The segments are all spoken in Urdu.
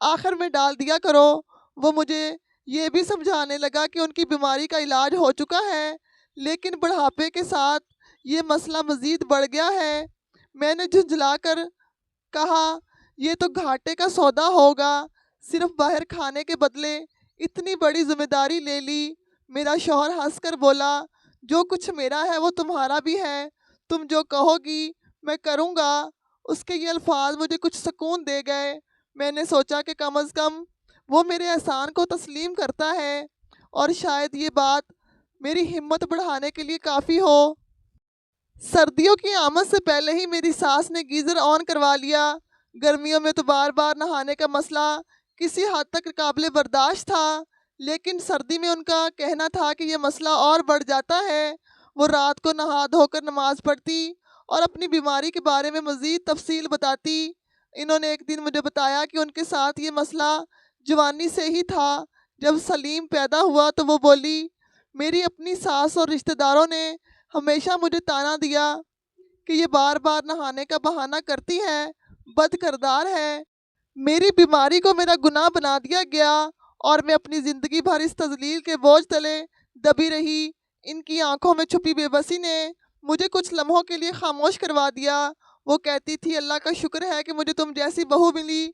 آخر میں ڈال دیا کرو۔ وہ مجھے یہ بھی سمجھانے لگا کہ ان کی بیماری کا علاج ہو چکا ہے، لیکن بڑھاپے کے ساتھ یہ مسئلہ مزید بڑھ گیا ہے۔ میں نے جھنجھلا کر کہا، یہ تو گھاٹے کا سودا ہوگا، صرف باہر کھانے کے بدلے اتنی بڑی ذمہ داری لے لی۔ میرا شوہر ہنس کر بولا، جو کچھ میرا ہے وہ تمہارا بھی ہے، تم جو کہو گی میں کروں گا۔ اس کے یہ الفاظ مجھے کچھ سکون دے گئے۔ میں نے سوچا کہ کم از کم وہ میرے احسان کو تسلیم کرتا ہے، اور شاید یہ بات میری ہمت بڑھانے کے لیے کافی ہو۔ سردیوں کی آمد سے پہلے ہی میری ساس نے گیزر آن کروا لیا۔ گرمیوں میں تو بار بار نہانے کا مسئلہ کسی حد تک قابل برداشت تھا، لیکن سردی میں ان کا کہنا تھا کہ یہ مسئلہ اور بڑھ جاتا ہے۔ وہ رات کو نہا دھو کر نماز پڑھتی اور اپنی بیماری کے بارے میں مزید تفصیل بتاتی۔ انہوں نے ایک دن مجھے بتایا کہ ان کے ساتھ یہ مسئلہ جوانی سے ہی تھا۔ جب سلیم پیدا ہوا تو وہ بولی، میری اپنی ساس اور رشتہ داروں نے ہمیشہ مجھے طعنہ دیا کہ یہ بار بار نہانے کا بہانہ کرتی ہے، بد کردار ہے۔ میری بیماری کو میرا گناہ بنا دیا گیا اور میں اپنی زندگی بھر اس تذلیل کے بوجھ تلے دبی رہی۔ ان کی آنکھوں میں چھپی بے بسی نے مجھے کچھ لمحوں کے لیے خاموش کروا دیا۔ وہ کہتی تھی، اللہ کا شکر ہے کہ مجھے تم جیسی بہو ملی،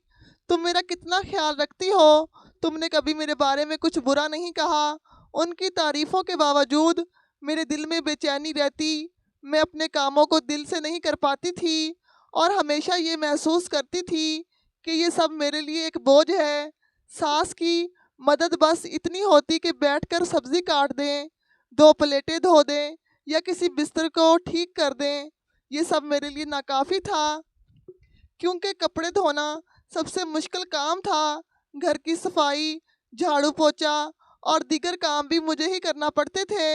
تم میرا کتنا خیال رکھتی ہو، تم نے کبھی میرے بارے میں کچھ برا نہیں کہا۔ ان کی تعریفوں کے باوجود میرے دل میں بے چینی رہتی، میں اپنے کاموں کو دل سے نہیں کر پاتی تھی اور ہمیشہ یہ محسوس کرتی تھی کہ یہ سب میرے لیے ایک بوجھ ہے۔ ساس کی مدد بس اتنی ہوتی کہ بیٹھ کر سبزی کاٹ دیں، 2 پلیٹیں دھو دیں یا کسی بستر کو ٹھیک کر دیں۔ یہ سب میرے لیے ناکافی تھا، کیونکہ کپڑے دھونا سب سے مشکل کام تھا۔ گھر کی صفائی، جھاڑو پوچا اور دیگر کام بھی مجھے ہی کرنا پڑتے تھے۔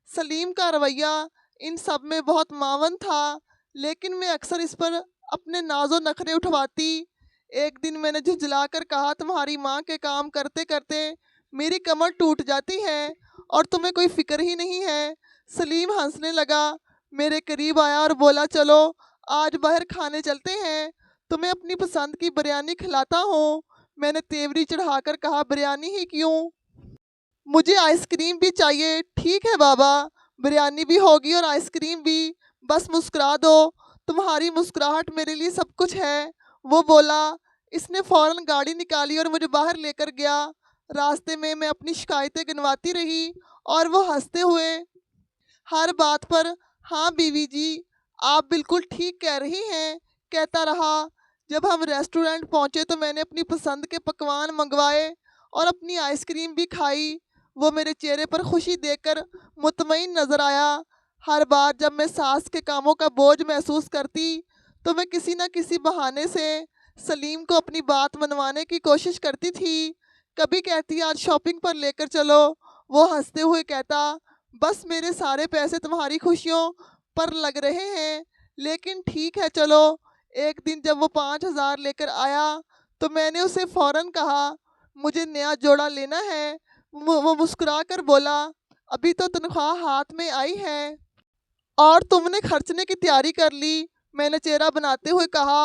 سلیم کا رویہ ان سب میں بہت معاون تھا، لیکن میں اکثر اس پر اپنے ناز و نخرے اٹھواتی۔ ایک دن میں نے جھنجھلا کر کہا، تمہاری ماں کے کام کرتے کرتے میری کمر ٹوٹ جاتی ہے اور تمہیں کوئی فکر ہی نہیں ہے۔ سلیم ہنسنے لگا، میرے قریب آیا اور بولا، چلو آج باہر کھانے چلتے ہیں، تمہیں اپنی پسند کی بریانی کھلاتا ہوں۔ میں نے تیوری چڑھا کر کہا، بریانی ہی کیوں، مجھے آئس کریم بھی چاہیے۔ ٹھیک ہے بابا، بریانی بھی ہوگی اور آئس کریم بھی، بس مسکرا دو، تمہاری مسکراہٹ میرے لیے سب کچھ ہے۔ وہ بولا۔ اس نے فوراً گاڑی نکالی اور مجھے باہر لے کر گیا۔ راستے میں میں اپنی شکایتیں گنواتی رہی اور وہ ہنستے ہوئے ہر بات پر ہاں بیوی جی آپ بالکل ٹھیک کہہ رہی ہیں کہتا رہا۔ جب ہم ریسٹورنٹ پہنچے تو میں نے اپنی پسند کے پکوان منگوائے اور اپنی آئس کریم بھی کھائی۔ وہ میرے چہرے پر خوشی دیکھ کر مطمئن نظر آیا۔ ہر بار جب میں ساس کے کاموں کا بوجھ محسوس کرتی تو میں کسی نہ کسی بہانے سے سلیم کو اپنی بات منوانے کی کوشش کرتی تھی۔ کبھی کہتی، آج شاپنگ پر لے کر چلو۔ وہ ہنستے ہوئے کہتا، بس میرے سارے پیسے تمہاری خوشیوں پر لگ رہے ہیں، لیکن ٹھیک ہے چلو۔ ایک دن جب وہ 5,000 لے کر آیا تو میں نے اسے فوراً کہا، مجھے نیا جوڑا لینا ہے۔ وہ مسکرا کر بولا، ابھی تو تنخواہ ہاتھ میں آئی ہے اور تم نے خرچنے کی تیاری کر لی۔ میں نے چہرہ بناتے ہوئے کہا،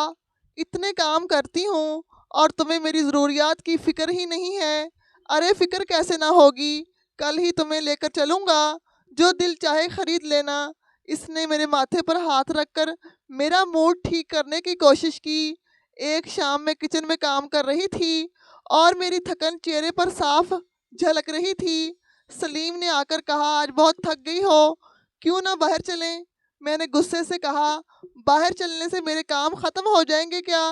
اتنے کام کرتی ہوں اور تمہیں میری ضروریات کی فکر ہی نہیں ہے۔ ارے فکر کیسے نہ ہوگی، کل ہی تمہیں لے کر چلوں گا، جو دل چاہے خرید لینا۔ اس نے میرے ماتھے پر ہاتھ رکھ کر میرا موڈ ٹھیک کرنے کی کوشش کی۔ ایک شام میں کچن میں کام کر رہی تھی اور میری تھکن چہرے پر صاف جھلک رہی تھی۔ سلیم نے آ کر کہا، آج بہت تھک گئی ہو، کیوں نہ باہر چلیں؟ میں نے غصے سے کہا، باہر چلنے سے میرے کام ختم ہو جائیں گے کیا؟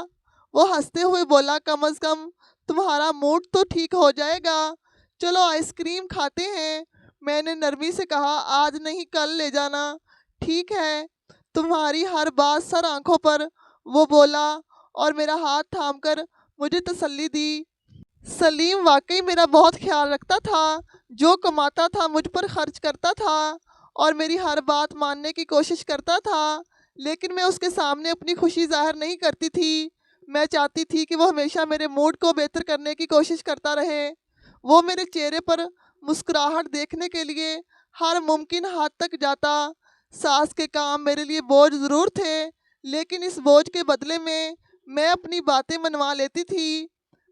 وہ ہنستے ہوئے بولا، کم از کم تمہارا موڈ تو ٹھیک ہو جائے گا، چلو آئس کریم کھاتے ہیں۔ میں نے نرمی سے کہا، آج نہیں کل لے جانا۔ ٹھیک ہے، تمہاری ہر بات سر آنکھوں پر، وہ بولا اور میرا ہاتھ تھام کر مجھے تسلی دی۔ سلیم واقعی میرا بہت خیال رکھتا تھا، جو کماتا تھا مجھ پر خرچ کرتا تھا اور میری ہر بات ماننے کی کوشش کرتا تھا، لیکن میں اس کے سامنے اپنی خوشی ظاہر نہیں کرتی تھی۔ میں چاہتی تھی کہ وہ ہمیشہ میرے موڈ کو بہتر کرنے کی کوشش کرتا رہے۔ وہ میرے چہرے پر مسکراہٹ دیکھنے کے لیے ہر ممکن حد تک جاتا۔ ساس کے کام میرے لیے بوجھ ضرور تھے، لیکن اس بوجھ کے بدلے میں اپنی باتیں منوا لیتی تھی۔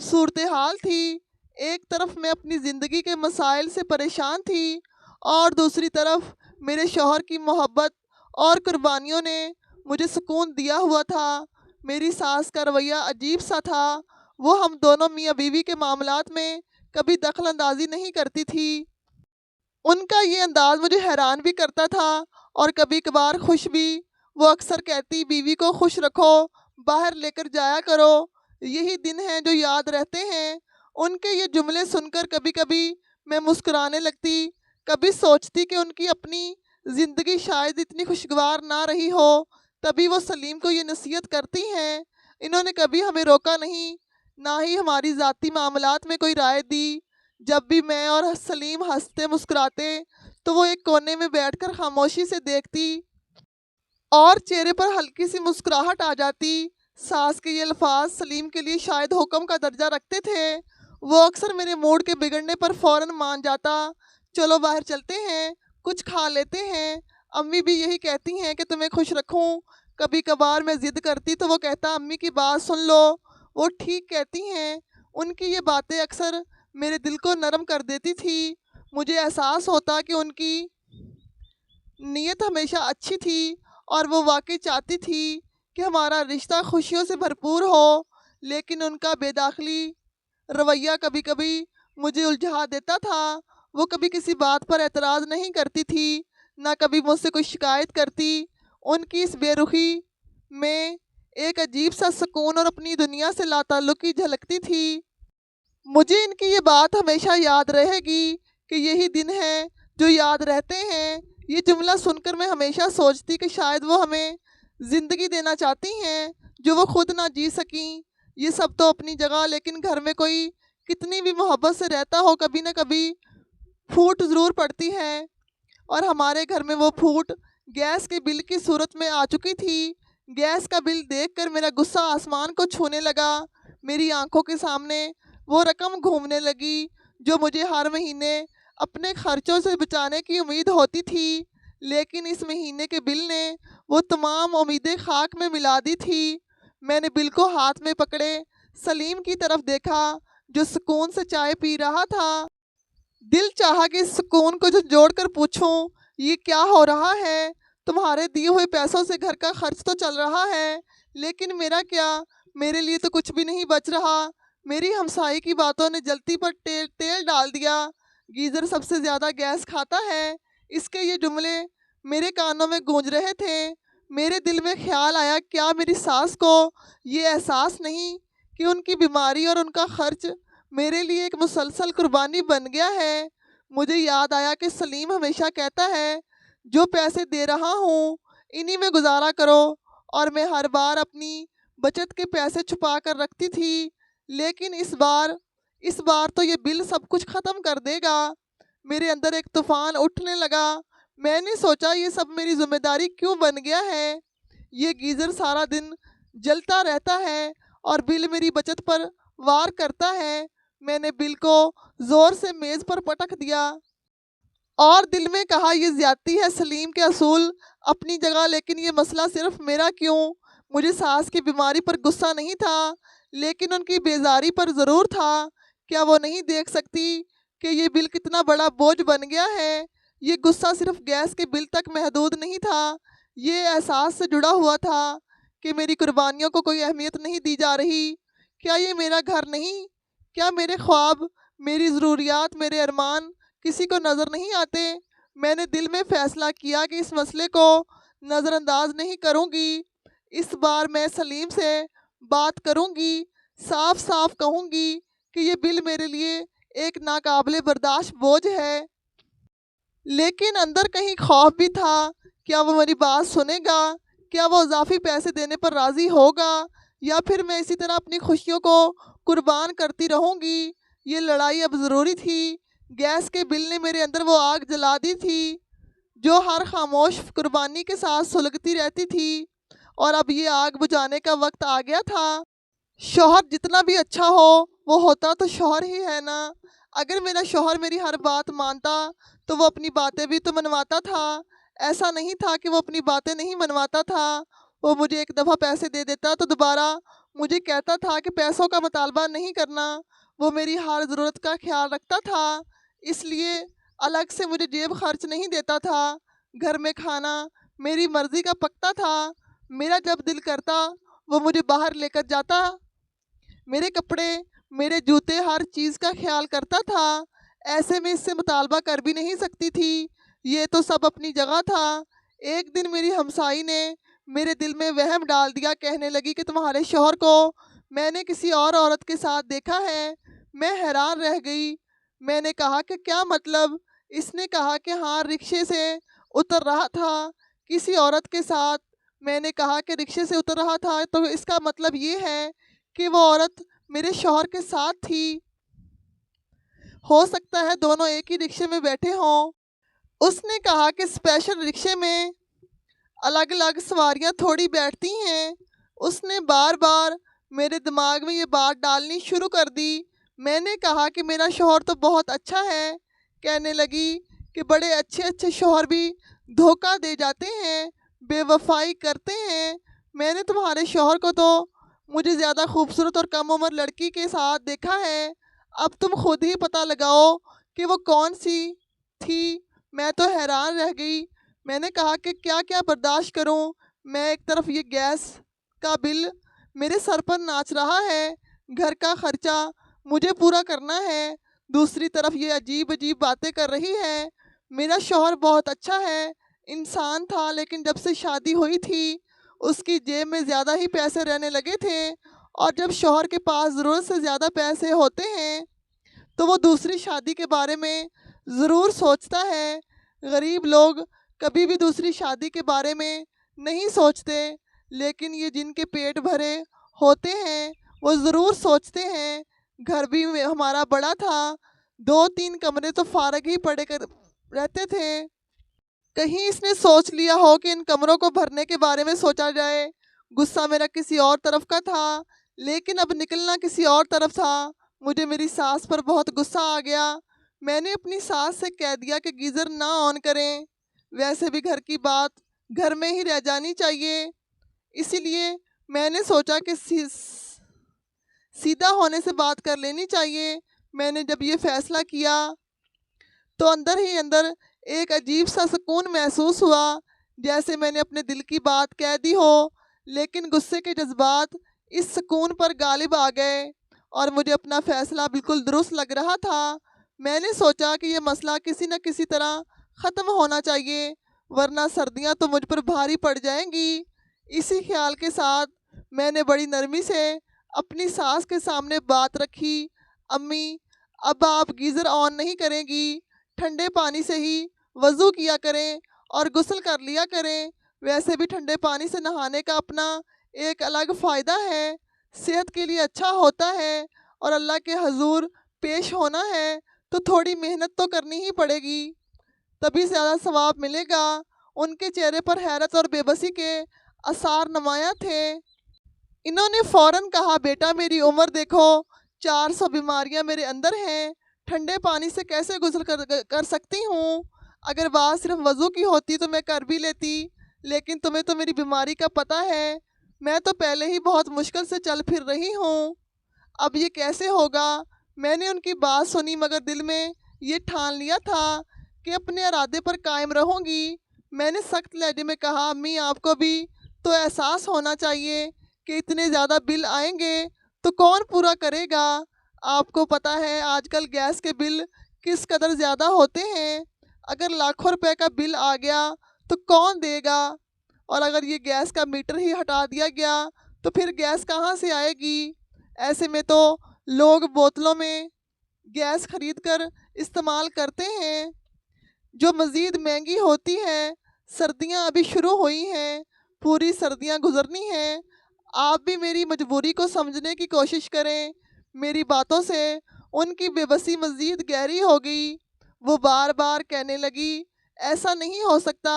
صورتحال تھی۔ ایک طرف میں اپنی زندگی کے مسائل سے پریشان تھی اور دوسری طرف میرے شوہر کی محبت اور قربانیوں نے مجھے سکون دیا ہوا تھا۔ میری ساس کا رویہ عجیب سا تھا۔ وہ ہم دونوں میاں بیوی کے معاملات میں کبھی دخل اندازی نہیں کرتی تھی۔ ان کا یہ انداز مجھے حیران بھی کرتا تھا اور کبھی کبھار خوش بھی۔ وہ اکثر کہتی بیوی کو خوش رکھو، باہر لے کر جایا کرو، یہی دن ہیں جو یاد رہتے ہیں۔ ان کے یہ جملے سن کر کبھی کبھی میں مسکرانے لگتی، کبھی سوچتی کہ ان کی اپنی زندگی شاید اتنی خوشگوار نہ رہی ہو۔ تبھی وہ سلیم کو یہ نصیحت کرتی ہیں۔ انہوں نے کبھی ہمیں روکا نہیں، نہ ہی ہماری ذاتی معاملات میں کوئی رائے دی۔ جب بھی میں اور سلیم ہنستے مسکراتے تو وہ ایک کونے میں بیٹھ کر خاموشی سے دیکھتی اور چہرے پر ہلکی سی مسکراہٹ آ جاتی۔ ساس کے یہ الفاظ سلیم کے لیے شاید حکم کا درجہ رکھتے تھے۔ وہ اکثر میرے موڈ کے بگڑنے پر فوراً مان جاتا، چلو باہر چلتے ہیں، کچھ کھا لیتے ہیں، امی بھی یہی کہتی ہیں کہ تمہیں خوش رکھوں۔ کبھی کبھار میں ضد کرتی تو وہ کہتا امی کی بات سن لو، وہ ٹھیک کہتی ہیں۔ ان کی یہ باتیں اکثر میرے دل کو نرم کر دیتی تھی۔ مجھے احساس ہوتا کہ ان کی نیت ہمیشہ اچھی تھی اور وہ واقعی چاہتی تھی کہ ہمارا رشتہ خوشیوں سے بھرپور ہو، لیکن ان کا بے داخلی رویہ کبھی کبھی مجھے الجھا دیتا تھا۔ وہ کبھی کسی بات پر اعتراض نہیں کرتی تھی، نہ کبھی مجھ سے کوئی شکایت کرتی۔ ان کی اس بے رخی میں ایک عجیب سا سکون اور اپنی دنیا سے لا تعلقی جھلکتی تھی۔ مجھے ان کی یہ بات ہمیشہ یاد رہے گی کہ یہی دن ہیں جو یاد رہتے ہیں۔ یہ جملہ سن کر میں ہمیشہ سوچتی کہ شاید وہ ہمیں زندگی دینا چاہتی ہیں جو وہ خود نہ جی سکیں۔ یہ سب تو اپنی جگہ، لیکن گھر میں کوئی کتنی بھی محبت سے رہتا ہو، کبھی نہ کبھی پھوٹ ضرور پڑتی ہے، اور ہمارے گھر میں وہ پھوٹ گیس کے بل کی صورت میں آ چکی تھی۔ گیس کا بل دیکھ کر میرا غصہ آسمان کو چھونے لگا۔ میری آنکھوں کے سامنے وہ رقم گھومنے لگی جو مجھے ہر مہینے اپنے خرچوں سے بچانے کی امید ہوتی تھی، لیکن اس مہینے کے بل نے وہ تمام امیدیں خاک میں ملا دی تھی۔ میں نے بل کو ہاتھ میں پکڑے سلیم کی طرف دیکھا جو سکون سے چائے پی رہا تھا۔ دل چاہا کہ اس سکون کو جوڑ کر پوچھوں، یہ کیا ہو رہا ہے؟ تمہارے دیے ہوئے پیسوں سے گھر کا خرچ تو چل رہا ہے، لیکن میرا کیا؟ میرے لیے تو کچھ بھی نہیں بچ رہا۔ میری ہمسائی کی باتوں نے جلتی پر تیل ڈال دیا۔ گیزر سب سے زیادہ گیس کھاتا ہے۔ اس کے یہ جملے میرے کانوں میں گونج رہے تھے۔ میرے دل میں خیال آیا، کیا میری ساس کو یہ احساس نہیں کہ ان کی بیماری اور ان کا خرچ میرے لیے ایک مسلسل قربانی بن گیا ہے؟ مجھے یاد آیا کہ سلیم ہمیشہ کہتا ہے جو پیسے دے رہا ہوں انہی میں گزارا کرو، اور میں ہر بار اپنی بچت کے پیسے چھپا کر رکھتی تھی، لیکن اس بار تو یہ بل سب کچھ ختم کر دے گا۔ میرے اندر ایک طوفان اٹھنے لگا۔ میں نے سوچا یہ سب میری ذمہ داری کیوں بن گیا ہے؟ یہ گیزر سارا دن جلتا رہتا ہے اور بل میری بچت پر وار کرتا ہے۔ میں نے بل کو زور سے میز پر پٹک دیا اور دل میں کہا، یہ زیادتی ہے۔ سلیم کے اصول اپنی جگہ، لیکن یہ مسئلہ صرف میرا کیوں؟ مجھے ساس کی بیماری پر غصہ نہیں تھا، لیکن ان کی بیزاری پر ضرور تھا۔ کیا وہ نہیں دیکھ سکتی کہ یہ بل کتنا بڑا بوجھ بن گیا ہے؟ یہ غصہ صرف گیس کے بل تک محدود نہیں تھا، یہ احساس سے جڑا ہوا تھا کہ میری قربانیوں کو کوئی اہمیت نہیں دی جا رہی۔ کیا یہ میرا گھر نہیں؟ کیا میرے خواب، میری ضروریات، میرے ارمان کسی کو نظر نہیں آتے؟ میں نے دل میں فیصلہ کیا کہ اس مسئلے کو نظر انداز نہیں کروں گی۔ اس بار میں سلیم سے بات کروں گی، صاف صاف کہوں گی کہ یہ بل میرے لیے ایک ناقابل برداشت بوجھ ہے۔ لیکن اندر کہیں خوف بھی تھا، کیا وہ میری بات سنے گا؟ کیا وہ اضافی پیسے دینے پر راضی ہوگا، یا پھر میں اسی طرح اپنی خوشیوں کو قربان کرتی رہوں گی؟ یہ لڑائی اب ضروری تھی۔ گیس کے بل نے میرے اندر وہ آگ جلا دی تھی جو ہر خاموش قربانی کے ساتھ سلگتی رہتی تھی، اور اب یہ آگ بجھانے کا وقت آ گیا تھا۔ شوہر جتنا بھی اچھا ہو، وہ ہوتا تو شوہر ہی ہے نا۔ اگر میرا شوہر میری ہر بات مانتا تو وہ اپنی باتیں بھی تو منواتا تھا۔ ایسا نہیں تھا کہ وہ اپنی باتیں نہیں منواتا تھا۔ وہ مجھے ایک دفعہ پیسے دے دیتا تو دوبارہ مجھے کہتا تھا کہ پیسوں کا مطالبہ نہیں کرنا، وہ میری ہر ضرورت کا خیال رکھتا تھا، اس لیے الگ سے مجھے جیب خرچ نہیں دیتا تھا۔ گھر میں کھانا میری مرضی کا پکتا تھا، میرا جب دل کرتا وہ مجھے باہر لے کر جاتا، میرے کپڑے میرے جوتے ہر چیز کا خیال کرتا تھا۔ ایسے میں اس سے مطالبہ کر بھی نہیں سکتی تھی، یہ تو سب اپنی جگہ تھا۔ ایک دن میری ہمسائی نے میرے دل میں وہم ڈال دیا، کہنے لگی کہ تمہارے شوہر کو میں نے کسی اور عورت کے ساتھ دیکھا ہے۔ میں حیران رہ گئی، میں نے کہا کہ کیا مطلب؟ اس نے کہا کہ ہاں، رکشے سے اتر رہا تھا کسی عورت کے ساتھ۔ میں نے کہا کہ رکشے سے اتر رہا تھا تو اس کا مطلب یہ ہے کہ وہ عورت میرے شوہر کے ساتھ تھی، ہو سکتا ہے دونوں ایک ہی رکشے میں بیٹھے ہوں۔ اس نے کہا کہ اسپیشل رکشے میں الگ الگ سواریاں تھوڑی بیٹھتی ہیں۔ اس نے بار بار میرے دماغ میں یہ بات ڈالنی شروع کر دی۔ میں نے کہا کہ میرا شوہر تو بہت اچھا ہے۔ کہنے لگی کہ بڑے اچھے اچھے شوہر بھی دھوکہ دے جاتے ہیں، بے وفائی کرتے ہیں۔ میں نے تمہارے شوہر کو تو مجھے زیادہ خوبصورت اور کم عمر لڑکی کے ساتھ دیکھا ہے، اب تم خود ہی پتہ لگاؤ کہ وہ کون سی تھی۔ میں تو حیران رہ گئی۔ میں نے کہا کہ کیا کیا برداشت کروں میں؟ ایک طرف یہ گیس کا بل میرے سر پر ناچ رہا ہے، گھر کا خرچہ مجھے پورا کرنا ہے، دوسری طرف یہ عجیب عجیب باتیں کر رہی ہے۔ میرا شوہر بہت اچھا ہے، انسان تھا، لیکن جب سے شادی ہوئی تھی اس کی جیب میں زیادہ ہی پیسے رہنے لگے تھے، اور جب شوہر کے پاس ضرورت سے زیادہ پیسے ہوتے ہیں تو وہ دوسری شادی کے بارے میں ضرور سوچتا ہے۔ غریب لوگ کبھی بھی دوسری شادی کے بارے میں نہیں سوچتے، لیکن یہ جن کے پیٹ بھرے ہوتے ہیں وہ ضرور سوچتے ہیں۔ گھر بھی ہمارا بڑا تھا، 2-3 کمرے تو فارغ ہی پڑے رہتے تھے۔ کہیں اس نے سوچ لیا ہو کہ ان کمروں کو بھرنے کے بارے میں سوچا جائے۔ غصہ میرا کسی اور طرف کا تھا، لیکن اب نکلنا کسی اور طرف تھا۔ مجھے میری ساس پر بہت غصہ آ گیا۔ میں نے اپنی ساس سے کہہ دیا کہ گیزر نہ آن کریں، ویسے بھی گھر کی بات گھر میں ہی رہ جانی چاہیے، اسی لیے میں نے سوچا کہ سیدھا ہونے سے بات کر لینی چاہیے۔ میں نے جب یہ فیصلہ کیا تو اندر ہی اندر ایک عجیب سا سکون محسوس ہوا، جیسے میں نے اپنے دل کی بات کہہ دی ہو، لیکن غصے کے جذبات اس سکون پر غالب آ گئے اور مجھے اپنا فیصلہ بالکل درست لگ رہا تھا۔ میں نے سوچا کہ یہ مسئلہ کسی نہ کسی طرح ختم ہونا چاہیے، ورنہ سردیاں تو مجھ پر بھاری پڑ جائیں گی۔ اسی خیال کے ساتھ میں نے بڑی نرمی سے اپنی ساس کے سامنے بات رکھی۔ امی، اب آپ گیزر آن نہیں کریں گی، ٹھنڈے پانی سے ہی وضو کیا کریں اور غسل کر لیا کریں، ویسے بھی ٹھنڈے پانی سے نہانے کا اپنا ایک الگ فائدہ ہے، صحت کے لیے اچھا ہوتا ہے، اور اللہ کے حضور پیش ہونا ہے تو تھوڑی محنت تو کرنی ہی پڑے گی، تبھی زیادہ ثواب ملے گا۔ ان کے چہرے پر حیرت اور بے بسی کے آثار نمایاں تھے۔ انہوں نے فوراً کہا، بیٹا میری عمر دیکھو، 400 بیماریاں میرے اندر ہیں، ٹھنڈے پانی سے کیسے غسل کر سکتی ہوں؟ اگر بات صرف وضو کی ہوتی تو میں کر بھی لیتی، لیکن تمہیں تو میری بیماری کا پتہ ہے، میں تو پہلے ہی بہت مشکل سے چل پھر رہی ہوں، اب یہ کیسے ہوگا؟ میں نے ان کی بات سنی، مگر دل میں یہ ٹھان لیا تھا کہ اپنے ارادے پر قائم رہوں گی۔ میں نے سخت لہجے میں کہا، امی آپ کو بھی تو احساس ہونا چاہیے کہ اتنے زیادہ بل آئیں گے تو کون پورا کرے گا؟ آپ کو پتہ ہے آج کل گیس کے بل کس قدر زیادہ ہوتے ہیں، اگر لاکھوں روپے کا بل آ گیا تو کون دے گا؟ اور اگر یہ گیس کا میٹر ہی ہٹا دیا گیا تو پھر گیس کہاں سے آئے گی؟ ایسے میں تو لوگ بوتلوں میں گیس خرید کر استعمال کرتے ہیں، جو مزید مہنگی ہوتی ہے۔ سردیاں ابھی شروع ہوئی ہیں، پوری سردیاں گزرنی ہیں، آپ بھی میری مجبوری کو سمجھنے کی کوشش کریں۔ میری باتوں سے ان کی بے بسی مزید گہری ہو گئی۔ وہ بار بار کہنے لگی، ایسا نہیں ہو سکتا،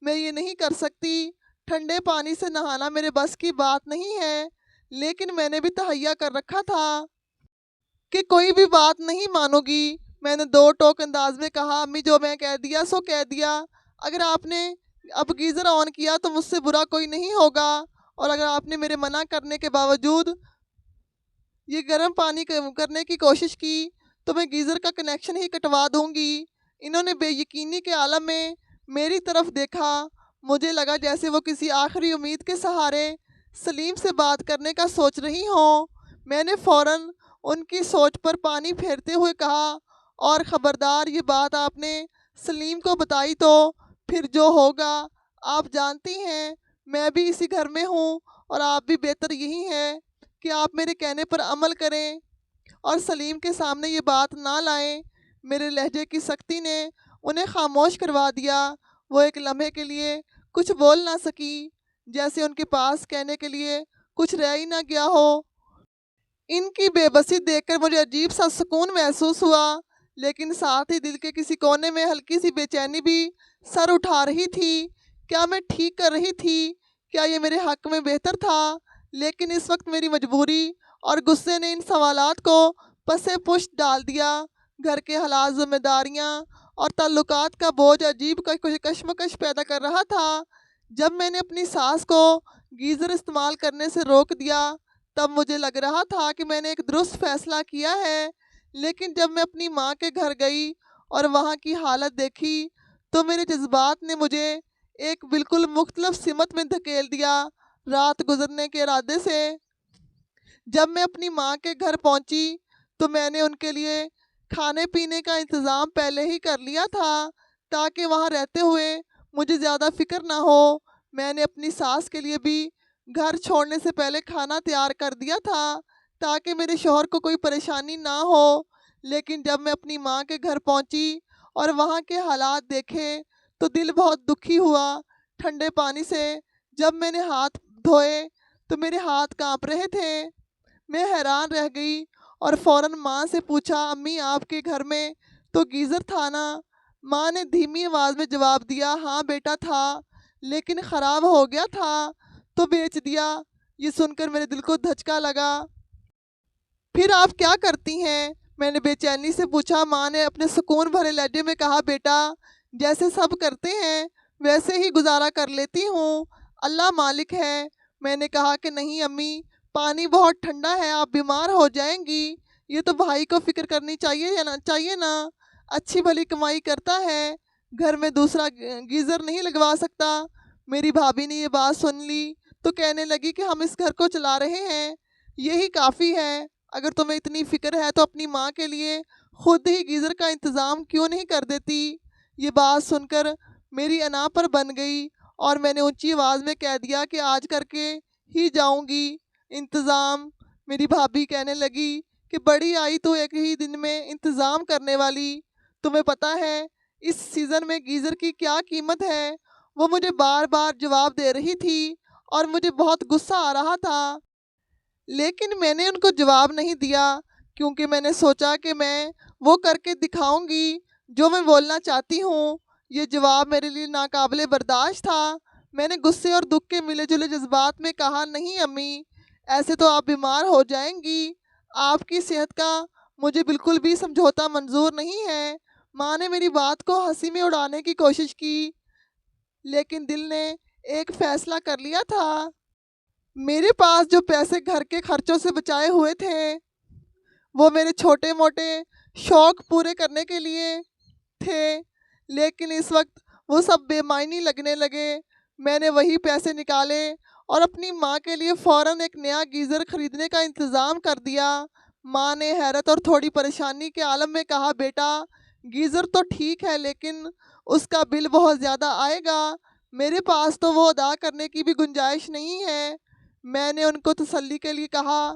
میں یہ نہیں کر سکتی، ٹھنڈے پانی سے نہانا میرے بس کی بات نہیں ہے۔ لیکن میں نے بھی تہیہ کر رکھا تھا کہ کوئی بھی بات نہیں مانو گی۔ میں نے 2 ٹوک انداز میں کہا، امی جو میں کہہ دیا سو کہہ دیا، اگر آپ نے اب گیزر آن کیا تو مجھ سے برا کوئی نہیں ہوگا، اور اگر آپ نے میرے منع کرنے کے باوجود یہ گرم پانی کرنے کی کوشش کی تو میں گیزر کا کنیکشن ہی کٹوا دوں گی۔ انہوں نے بے یقینی کے عالم میں میری طرف دیکھا۔ مجھے لگا جیسے وہ کسی آخری امید کے سہارے سلیم سے بات کرنے کا سوچ رہی ہوں۔ میں نے فوراً ان کی سوچ پر پانی پھیرتے ہوئے کہا، اور خبردار یہ بات آپ نے سلیم کو بتائی تو پھر جو ہوگا آپ جانتی ہیں۔ میں بھی اسی گھر میں ہوں اور آپ بھی بہتر یہی ہے کہ آپ میرے کہنے پر عمل کریں اور سلیم کے سامنے یہ بات نہ لائیں۔ میرے لہجے کی سختی نے انہیں خاموش کروا دیا۔ وہ ایک لمحے کے لیے کچھ بول نہ سکی، جیسے ان کے پاس کہنے کے لیے کچھ رہ ہی نہ گیا ہو۔ ان کی بے بسی دیکھ کر مجھے عجیب سا سکون محسوس ہوا، لیکن ساتھ ہی دل کے کسی کونے میں ہلکی سی بے چینی بھی سر اٹھا رہی تھی۔ کیا میں ٹھیک کر رہی تھی؟ کیا یہ میرے حق میں بہتر تھا؟ لیکن اس وقت میری مجبوری اور غصے نے ان سوالات کو پسے پشت ڈال دیا۔ گھر کے حالات، ذمہ داریاں اور تعلقات کا بوجھ عجیب کشمکش پیدا کر رہا تھا۔ جب میں نے اپنی ساس کو گیزر استعمال کرنے سے روک دیا تب مجھے لگ رہا تھا کہ میں نے ایک درست فیصلہ کیا ہے، لیکن جب میں اپنی ماں کے گھر گئی اور وہاں کی حالت دیکھی تو میرے جذبات نے مجھے ایک بالکل مختلف سمت میں دھکیل دیا۔ رات گزرنے کے ارادے سے جب میں اپنی ماں کے گھر پہنچی تو میں نے ان کے لیے کھانے پینے کا انتظام پہلے ہی کر لیا تھا تاکہ وہاں رہتے ہوئے مجھے زیادہ فکر نہ ہو۔ میں نے اپنی ساس کے لیے بھی گھر چھوڑنے سے پہلے کھانا تیار کر دیا تھا تاکہ میرے شوہر کو کوئی پریشانی نہ ہو، لیکن جب میں اپنی ماں کے گھر پہنچی اور وہاں کے حالات دیکھے تو دل بہت دکھی ہوا۔ ٹھنڈے پانی سے جب میں نے ہاتھ دھوئے تو میرے ہاتھ کانپ رہے تھے۔ میں حیران رہ گئی اور فوراً ماں سے پوچھا، امی آپ کے گھر میں تو گیزر تھا نا؟ ماں نے دھیمی آواز میں جواب دیا، ہاں بیٹا تھا، لیکن خراب ہو گیا تھا تو بیچ دیا۔ یہ سن کر میرے دل کو دھچکا لگا۔ پھر آپ کیا کرتی ہیں؟ میں نے بے چینی سے پوچھا۔ ماں نے اپنے سکون بھرے لہجے میں کہا، بیٹا جیسے سب کرتے ہیں ویسے ہی گزارا کر لیتی ہوں، اللہ مالک ہے۔ میں نے کہا کہ نہیں امی، پانی بہت ٹھنڈا ہے، آپ بیمار ہو جائیں گی۔ یہ تو بھائی کو فکر کرنی چاہیے نا، اچھی بھلی کمائی کرتا ہے، گھر میں دوسرا گیزر نہیں لگوا سکتا۔ میری بھابھی نے یہ بات سن لی تو کہنے لگی کہ ہم اس گھر کو چلا رہے ہیں، یہی کافی ہے۔ اگر تمہیں اتنی فکر ہے تو اپنی ماں کے لیے خود ہی گیزر کا انتظام کیوں نہیں کر دیتی؟ یہ بات سن کر میری انا پر بن گئی اور میں نے اونچی آواز میں کہہ دیا کہ آج کر کے ہی جاؤں گی انتظام۔ میری بھابھی کہنے لگی کہ بڑی آئی تو ایک ہی دن میں انتظام کرنے والی، تمہیں پتہ ہے اس سیزن میں گیزر کی کیا قیمت ہے؟ وہ مجھے بار بار جواب دے رہی تھی اور مجھے بہت غصہ آ رہا تھا، لیکن میں نے ان کو جواب نہیں دیا کیونکہ میں نے سوچا کہ میں وہ کر کے دکھاؤں گی جو میں بولنا چاہتی ہوں۔ یہ جواب میرے لیے ناقابل برداشت تھا۔ میں نے غصے اور دکھ کے ملے جلے جذبات میں کہا، نہیں امی، ایسے تو آپ بیمار ہو جائیں گی، آپ کی صحت کا مجھے بالکل بھی سمجھوتا منظور نہیں ہے۔ ماں نے میری بات کو ہنسی میں اڑانے کی کوشش کی، لیکن دل نے ایک فیصلہ کر لیا تھا۔ میرے پاس جو پیسے گھر کے خرچوں سے بچائے ہوئے تھے وہ میرے چھوٹے موٹے شوق پورے کرنے کے لیے تھے، لیکن اس وقت وہ سب بے معنی لگنے لگے۔ میں نے وہی پیسے نکالے اور اپنی ماں کے لیے فوراً ایک نیا گیزر خریدنے کا انتظام کر دیا۔ ماں نے حیرت اور تھوڑی پریشانی کے عالم میں کہا، بیٹا گیزر تو ٹھیک ہے لیکن اس کا بل بہت زیادہ آئے گا، میرے پاس تو وہ ادا کرنے کی بھی گنجائش نہیں ہے۔ میں نے ان کو تسلی کے لیے کہا،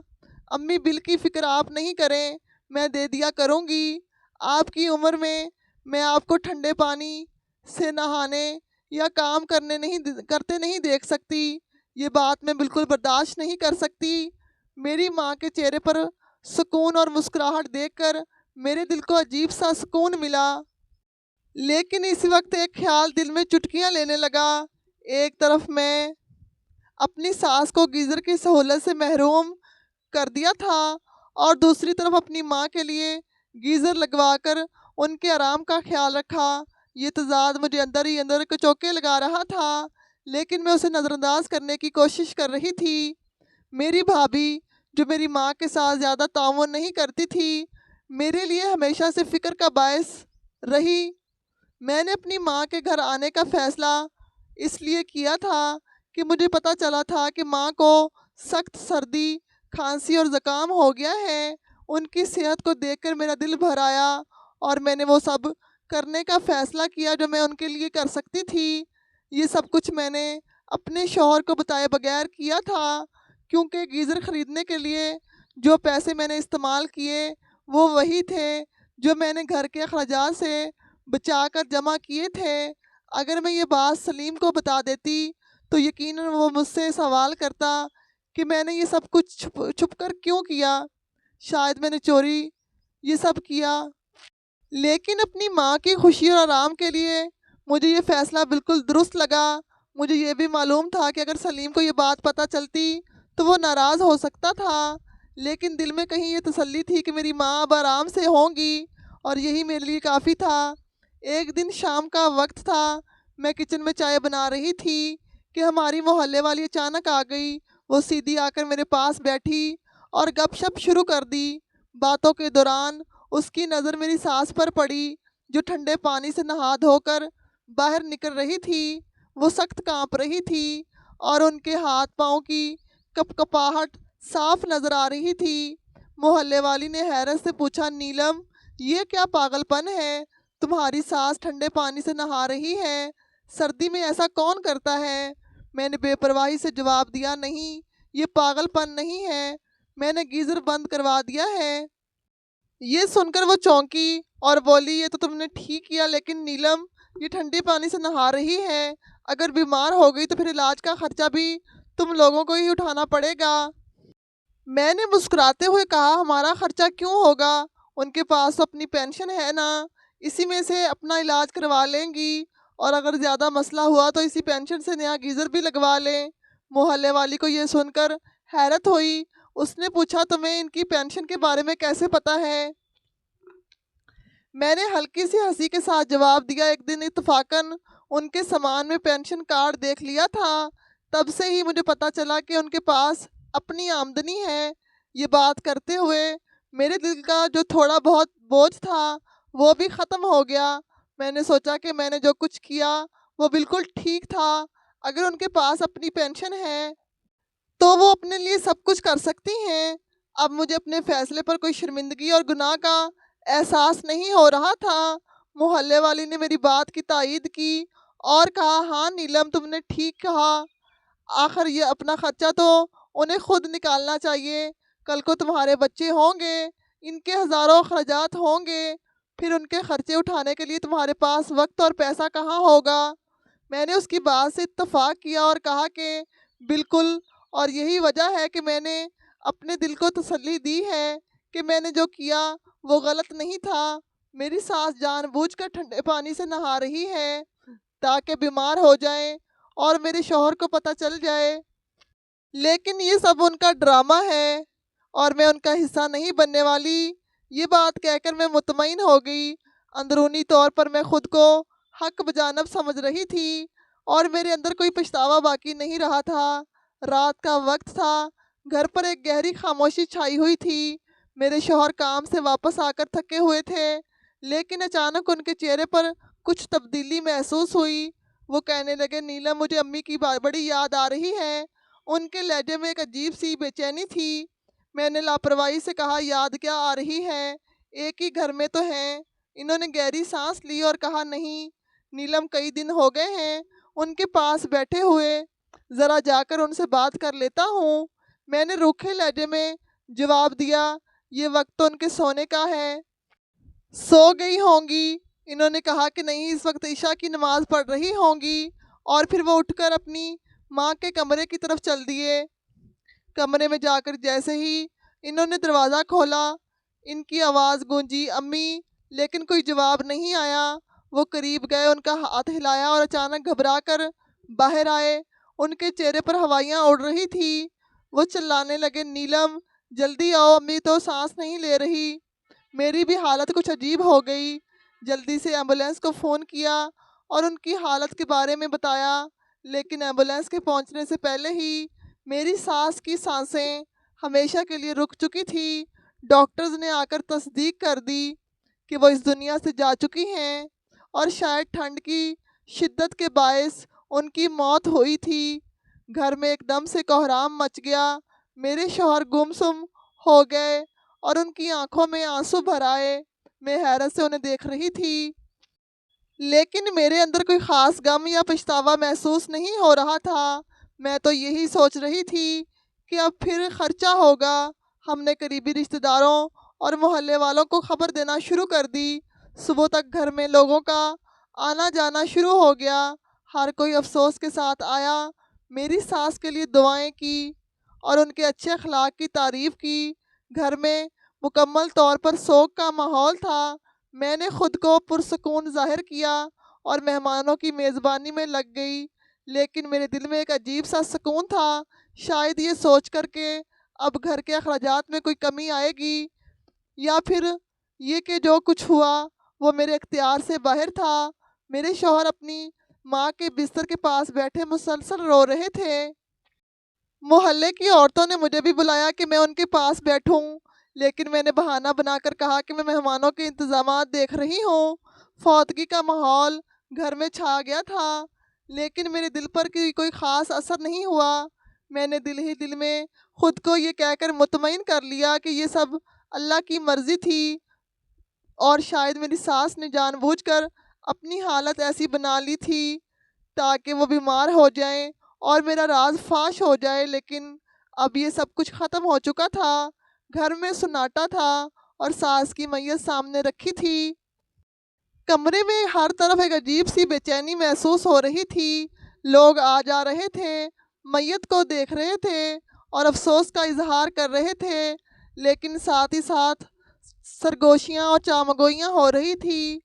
امی بل کی فکر آپ نہیں کریں، میں دے دیا کروں گی۔ آپ کی عمر میں میں آپ کو ٹھنڈے پانی سے نہانے یا کام کرتے نہیں دیکھ سکتی، یہ بات میں بالکل برداشت نہیں کر سکتی۔ میری ماں کے چہرے پر سکون اور مسکراہٹ دیکھ کر میرے دل کو عجیب سا سکون ملا، لیکن اس وقت ایک خیال دل میں چٹکیاں لینے لگا۔ ایک طرف میں اپنی ساس کو گیزر کی سہولت سے محروم کر دیا تھا اور دوسری طرف اپنی ماں کے لیے گیزر لگوا کر ان کے آرام کا خیال رکھا۔ یہ تضاد مجھے اندر ہی اندر کچوکے لگا رہا تھا۔ لیکن میں اسے نظر انداز کرنے کی کوشش کر رہی تھی۔ میری بھابھی جو میری ماں کے ساتھ زیادہ تعاون نہیں کرتی تھی، میرے لیے ہمیشہ سے فکر کا باعث رہی۔ میں نے اپنی ماں کے گھر آنے کا فیصلہ اس لیے کیا تھا کہ مجھے پتہ چلا تھا کہ ماں کو سخت سردی، کھانسی اور زکام ہو گیا ہے۔ ان کی صحت کو دیکھ کر میرا دل بھر آیا اور میں نے وہ سب کرنے کا فیصلہ کیا جو میں ان کے لیے کر سکتی تھی۔ یہ سب کچھ میں نے اپنے شوہر کو بتائے بغیر کیا تھا، کیونکہ گیزر خریدنے کے لیے جو پیسے میں نے استعمال کیے وہ وہی تھے جو میں نے گھر کے اخراجات سے بچا کر جمع کیے تھے۔ اگر میں یہ بات سلیم کو بتا دیتی تو یقیناً وہ مجھ سے سوال کرتا کہ میں نے یہ سب کچھ چھپ کر کیوں کیا۔ شاید میں نے چوری یہ سب کیا، لیکن اپنی ماں کی خوشی اور آرام کے لیے مجھے یہ فیصلہ بالکل درست لگا۔ مجھے یہ بھی معلوم تھا کہ اگر سلیم کو یہ بات پتہ چلتی تو وہ ناراض ہو سکتا تھا، لیکن دل میں کہیں یہ تسلی تھی کہ میری ماں اب آرام سے ہوں گی، اور یہی میرے لیے کافی تھا۔ ایک دن شام کا وقت تھا، میں کچن میں چائے بنا رہی تھی کہ ہماری محلے والی اچانک آ گئی۔ وہ سیدھی آ کر میرے پاس بیٹھی اور گپ شپ شروع کر دی۔ باتوں کے دوران اس کی نظر میری ساس پر پڑی جو ٹھنڈے پانی سے نہا دھو کر باہر نکل رہی تھی۔ وہ سخت کانپ رہی تھی اور ان کے ہاتھ پاؤں کی کپ کپاہٹ صاف نظر آ رہی تھی۔ محلے والی نے حیرت سے پوچھا، نیلم یہ کیا پاگل پن ہے؟ تمہاری ساس ٹھنڈے پانی سے نہا رہی ہے، سردی میں ایسا کون کرتا ہے؟ میں نے بے پرواہی سے جواب دیا، نہیں یہ پاگل پن نہیں ہے، میں نے گیزر بند کروا دیا ہے۔ یہ سن کر وہ چونکی اور بولی، یہ تو تم نے ٹھیک کیا، لیکن نیلم یہ ٹھنڈے پانی سے نہا رہی ہے، اگر بیمار ہو گئی تو پھر علاج کا خرچہ بھی تم لوگوں کو ہی اٹھانا پڑے گا۔ میں نے مسکراتے ہوئے کہا، ہمارا خرچہ کیوں ہوگا؟ ان کے پاس تو اپنی پینشن ہے نا، اسی میں سے اپنا علاج کروا لیں گی، اور اگر زیادہ مسئلہ ہوا تو اسی پینشن سے نیا گیزر بھی لگوا لیں۔ محلے والی کو یہ سن کر حیرت ہوئی۔ اس نے پوچھا، تمہیں ان کی پینشن کے بارے میں کیسے پتہ ہے؟ میں نے ہلکی سی ہنسی کے ساتھ جواب دیا، ایک دن اتفاقاً ان کے سامان میں پینشن کارڈ دیکھ لیا تھا، تب سے ہی مجھے پتہ چلا کہ ان کے پاس اپنی آمدنی ہے۔ یہ بات کرتے ہوئے میرے دل کا جو تھوڑا بہت بوجھ تھا وہ بھی ختم ہو گیا۔ میں نے سوچا کہ میں نے جو کچھ کیا وہ بالکل ٹھیک تھا۔ اگر ان کے پاس اپنی پینشن ہے تو وہ اپنے لیے سب کچھ کر سکتی ہیں۔ اب مجھے اپنے فیصلے پر کوئی شرمندگی اور گناہ کا احساس نہیں ہو رہا تھا۔ محلے والی نے میری بات کی تائید کی اور کہا، ہاں نیلم تم نے ٹھیک کہا، آخر یہ اپنا خرچہ تو انہیں خود نکالنا چاہیے۔ کل کو تمہارے بچے ہوں گے، ان کے ہزاروں اخراجات ہوں گے، پھر ان کے خرچے اٹھانے کے لیے تمہارے پاس وقت اور پیسہ کہاں ہوگا؟ میں نے اس کی بات سے اتفاق کیا اور کہا کہ بالکل، اور یہی وجہ ہے کہ میں نے اپنے دل کو تسلی دی ہے کہ میں نے جو کیا وہ غلط نہیں تھا۔ میری ساس جان بوجھ کر ٹھنڈے پانی سے نہا رہی ہے تاکہ بیمار ہو جائیں اور میرے شوہر کو پتہ چل جائے، لیکن یہ سب ان کا ڈرامہ ہے اور میں ان کا حصہ نہیں بننے والی۔ یہ بات کہہ کر میں مطمئن ہو گئی۔ اندرونی طور پر میں خود کو حق بجانب سمجھ رہی تھی اور میرے اندر کوئی پچھتاوا باقی نہیں رہا تھا۔ رات کا وقت تھا، گھر پر ایک گہری خاموشی چھائی ہوئی تھی۔ میرے شوہر کام سے واپس آ کر تھکے ہوئے تھے، لیکن اچانک ان کے چہرے پر کچھ تبدیلی محسوس ہوئی۔ وہ کہنے لگے، نیلم مجھے امی کی بڑی یاد آ رہی ہے۔ ان کے لہجے میں ایک عجیب سی بے چینی تھی۔ میں نے لاپرواہی سے کہا، یاد کیا آ رہی ہے، ایک ہی گھر میں تو ہیں۔ انہوں نے گہری سانس لی اور کہا، نہیں نیلم کئی دن ہو گئے ہیں ان کے پاس بیٹھے ہوئے، ذرا جا کر ان سے بات کر لیتا ہوں۔ میں نے روکھے لہجے میں جواب دیا، یہ وقت تو ان کے سونے کا ہے، سو گئی ہوں گی۔ انہوں نے کہا کہ نہیں، اس وقت عشاء کی نماز پڑھ رہی ہوں گی، اور پھر وہ اٹھ کر اپنی ماں کے کمرے کی طرف چل دیے۔ کمرے میں جا کر جیسے ہی انہوں نے دروازہ کھولا، ان کی آواز گونجی، امی، لیکن کوئی جواب نہیں آیا۔ وہ قریب گئے، ان کا ہاتھ ہلایا اور اچانک گھبرا کر باہر آئے۔ ان کے چہرے پر ہوائیاں اڑ رہی تھی۔ وہ چلانے لگے، نیلم جلدی آؤ، امی تو سانس نہیں لے رہی۔ میری بھی حالت کچھ عجیب ہو گئی۔ جلدی سے ایمبولینس کو فون کیا اور ان کی حالت کے بارے میں بتایا۔ لیکن ایمبولینس کے پہنچنے سے پہلے ہی میری ساس کی سانسیں ہمیشہ کے لیے رک چکی تھی۔ ڈاکٹرز نے آ کر تصدیق کر دی کہ وہ اس دنیا سے جا چکی ہیں اور شاید ٹھنڈ کی شدت کے باعث ان کی موت ہوئی تھی۔ گھر میں ایک دم سے کوہرام مچ گیا۔ میرے شوہر گمسم ہو گئے اور ان کی آنکھوں میں آنسو بھر آئے۔ میں حیرت سے انہیں دیکھ رہی تھی، لیکن میرے اندر کوئی خاص غم یا پچھتاوا محسوس نہیں ہو رہا تھا۔ میں تو یہی سوچ رہی تھی کہ اب پھر خرچہ ہوگا۔ ہم نے قریبی رشتہ داروں اور محلے والوں کو خبر دینا شروع کر دی۔ صبح تک گھر میں لوگوں کا آنا جانا شروع ہو گیا۔ ہر کوئی افسوس کے ساتھ آیا، میری ساس کے لیے دعائیں کی اور ان کے اچھے اخلاق کی تعریف کی۔ گھر میں مکمل طور پر سوگ کا ماحول تھا۔ میں نے خود کو پرسکون ظاہر کیا اور مہمانوں کی میزبانی میں لگ گئی، لیکن میرے دل میں ایک عجیب سا سکون تھا، شاید یہ سوچ کر کہ اب گھر کے اخراجات میں کوئی کمی آئے گی، یا پھر یہ کہ جو کچھ ہوا وہ میرے اختیار سے باہر تھا۔ میرے شوہر اپنی ماں کے بستر کے پاس بیٹھے مسلسل رو رہے تھے۔ محلے کی عورتوں نے مجھے بھی بلایا کہ میں ان کے پاس بیٹھوں، لیکن میں نے بہانہ بنا کر کہا کہ میں مہمانوں کے انتظامات دیکھ رہی ہوں۔ فوتگی کا ماحول گھر میں چھا گیا تھا، لیکن میرے دل پر کوئی خاص اثر نہیں ہوا۔ میں نے دل ہی دل میں خود کو یہ کہہ کر مطمئن کر لیا کہ یہ سب اللہ کی مرضی تھی، اور شاید میری ساس نے جان بوجھ کر اپنی حالت ایسی بنا لی تھی تاکہ وہ بیمار ہو جائیں اور میرا راز فاش ہو جائے۔ لیکن اب یہ سب کچھ ختم ہو چکا تھا۔ گھر میں سناٹا تھا اور ساس کی میت سامنے رکھی تھی۔ کمرے میں ہر طرف ایک عجیب سی بے چینی محسوس ہو رہی تھی۔ لوگ آ جا رہے تھے، میت کو دیکھ رہے تھے اور افسوس کا اظہار کر رہے تھے، لیکن ساتھ ہی ساتھ سرگوشیاں اور چامگوئیاں ہو رہی تھی۔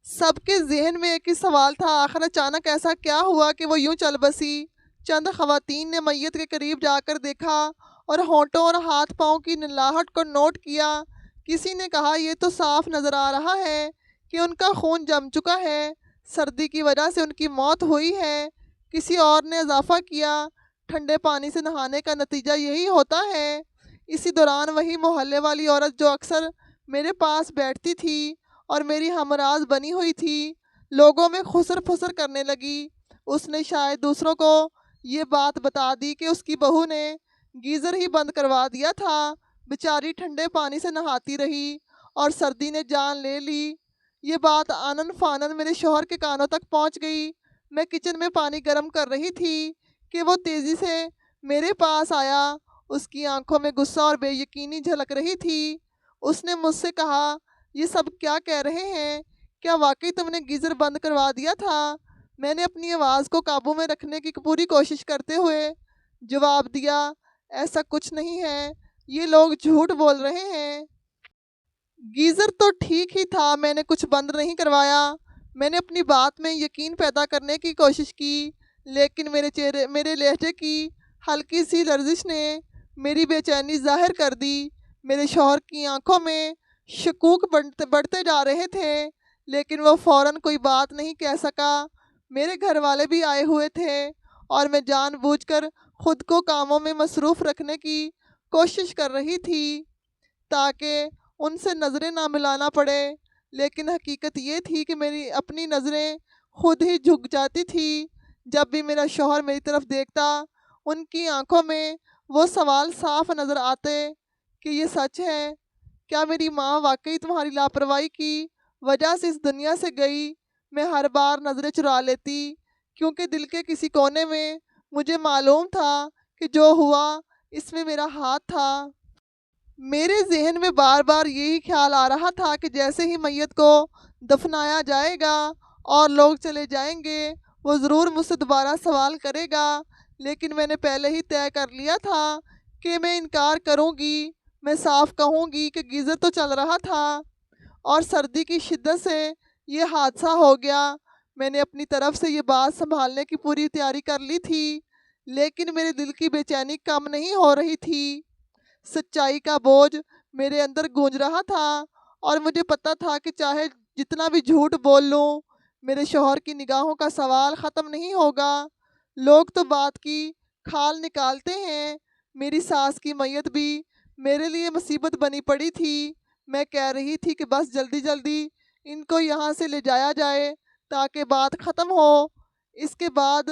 سب کے ذہن میں ایک ہی سوال تھا، آخر اچانک ایسا کیا ہوا کہ وہ یوں چل بسی؟ چند خواتین نے میت کے قریب جا کر دیکھا اور ہونٹوں اور ہاتھ پاؤں کی نلاہٹ کو نوٹ کیا۔ کسی نے کہا یہ تو صاف نظر آ رہا ہے کہ ان کا خون جم چکا ہے، سردی کی وجہ سے ان کی موت ہوئی ہے۔ کسی اور نے اضافہ کیا، ٹھنڈے پانی سے نہانے کا نتیجہ یہی ہوتا ہے۔ اسی دوران وہی محلے والی عورت جو اکثر میرے پاس بیٹھتی تھی اور میری ہمراز بنی ہوئی تھی، لوگوں میں خسر پھسر کرنے لگی۔ اس نے شاید دوسروں کو یہ بات بتا دی کہ اس کی بہو نے گیزر ہی بند کروا دیا تھا، بیچاری ٹھنڈے پانی سے نہاتی رہی اور سردی نے جان لے لی۔ یہ بات آنن فانن میرے شوہر کے کانوں تک پہنچ گئی۔ میں کچن میں پانی گرم کر رہی تھی کہ وہ تیزی سے میرے پاس آیا۔ اس کی آنکھوں میں غصہ اور بے یقینی جھلک رہی تھی۔ اس نے مجھ سے کہا، یہ سب کیا کہہ رہے ہیں؟ کیا واقعی تم نے گیزر بند کروا دیا تھا؟ میں نے اپنی آواز کو قابو میں رکھنے کی پوری کوشش کرتے ہوئے جواب دیا، ایسا کچھ نہیں ہے، یہ لوگ جھوٹ بول رہے ہیں۔ گیزر تو ٹھیک ہی تھا، میں نے کچھ بند نہیں کروایا۔ میں نے اپنی بات میں یقین پیدا کرنے کی کوشش کی، لیکن میرے لہجے کی ہلکی سی لرزش نے میری بے چینی ظاہر کر دی۔ میرے شوہر کی آنکھوں میں شکوک بڑھتے جا رہے تھے، لیکن وہ فوراً کوئی بات نہیں کہہ سکا۔ میرے گھر والے بھی آئے ہوئے تھے اور میں جان بوجھ کر خود کو کاموں میں مصروف رکھنے کی کوشش کر رہی تھی تاکہ ان سے نظریں نہ ملانا پڑے، لیکن حقیقت یہ تھی کہ میری اپنی نظریں خود ہی جھک جاتی تھی جب بھی میرا شوہر میری طرف دیکھتا۔ ان کی آنکھوں میں وہ سوال صاف نظر آتے کہ یہ سچ ہے؟ کیا میری ماں واقعی تمہاری لاپرواہی کی وجہ سے اس دنیا سے گئی؟ میں ہر بار نظریں چرا لیتی، کیونکہ دل کے کسی کونے میں مجھے معلوم تھا کہ جو ہوا اس میں میرا ہاتھ تھا۔ میرے ذہن میں بار بار یہی خیال آ رہا تھا کہ جیسے ہی میت کو دفنایا جائے گا اور لوگ چلے جائیں گے، وہ ضرور مجھ سے دوبارہ سوال کرے گا، لیکن میں نے پہلے ہی طے کر لیا تھا کہ میں انکار کروں گی۔ میں صاف کہوں گی کہ گیزر تو چل رہا تھا اور سردی کی شدت سے یہ حادثہ ہو گیا۔ میں نے اپنی طرف سے یہ بات سنبھالنے کی پوری تیاری کر لی تھی، لیکن میرے دل کی بے چینی کم نہیں ہو رہی تھی۔ سچائی کا بوجھ میرے اندر گونج رہا تھا اور مجھے پتہ تھا کہ چاہے جتنا بھی جھوٹ بول لوں، میرے شوہر کی نگاہوں کا سوال ختم نہیں ہوگا۔ لوگ تو بات کی کھال نکالتے ہیں، میری ساس کی میت بھی میرے لیے مصیبت بنی پڑی تھی۔ میں کہہ رہی تھی کہ بس جلدی جلدی ان کو یہاں سے لے جایا جائے تاکہ بات ختم ہو۔ اس کے بعد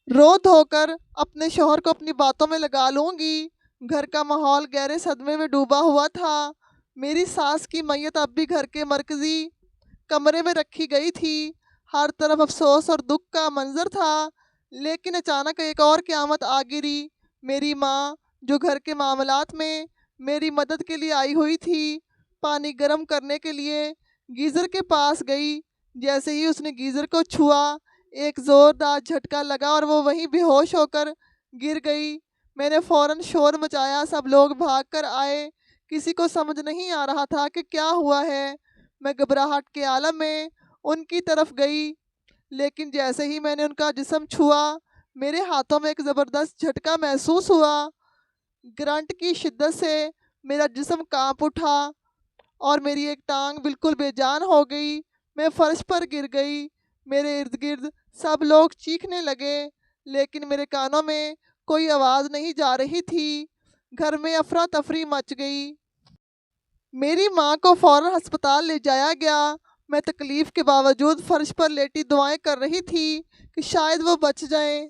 رو دھو کر اپنے شوہر کو اپنی باتوں میں لگا لوں گی۔ گھر کا ماحول گہرے صدمے میں ڈوبا ہوا تھا۔ میری ساس کی میت اب بھی گھر کے مرکزی کمرے میں رکھی گئی تھی۔ ہر طرف افسوس اور دکھ کا منظر تھا، لیکن اچانک ایک اور قیامت آ گری۔ میری ماں جو گھر کے معاملات میں میری مدد کے لیے آئی ہوئی تھی، پانی گرم کرنے کے لیے گیزر کے پاس گئی۔ جیسے ہی اس نے گیزر کو چھوا، ایک زوردار جھٹکا لگا اور وہ وہیں بے ہوش ہو کر گر گئی۔ میں نے فوراً شور مچایا، سب لوگ بھاگ کر آئے۔ کسی کو سمجھ نہیں آ رہا تھا کہ کیا ہوا ہے۔ میں گھبراہٹ کے عالم میں ان کی طرف گئی، لیکن جیسے ہی میں نے ان کا جسم چھوا، میرے ہاتھوں میں ایک زبردست جھٹکا محسوس ہوا۔ گرنٹ کی شدت سے میرا جسم کانپ اٹھا اور میری ایک ٹانگ بالکل بے جان ہو گئی۔ میں فرش پر گر گئی۔ میرے ارد گرد سب لوگ چیخنے لگے، لیکن میرے کانوں میں کوئی آواز نہیں جا رہی تھی۔ گھر میں افراتفری مچ گئی۔ میری ماں کو فوراً ہسپتال لے جایا گیا۔ میں تکلیف کے باوجود فرش پر لیٹی دعائیں کر رہی تھی کہ شاید وہ بچ جائیں،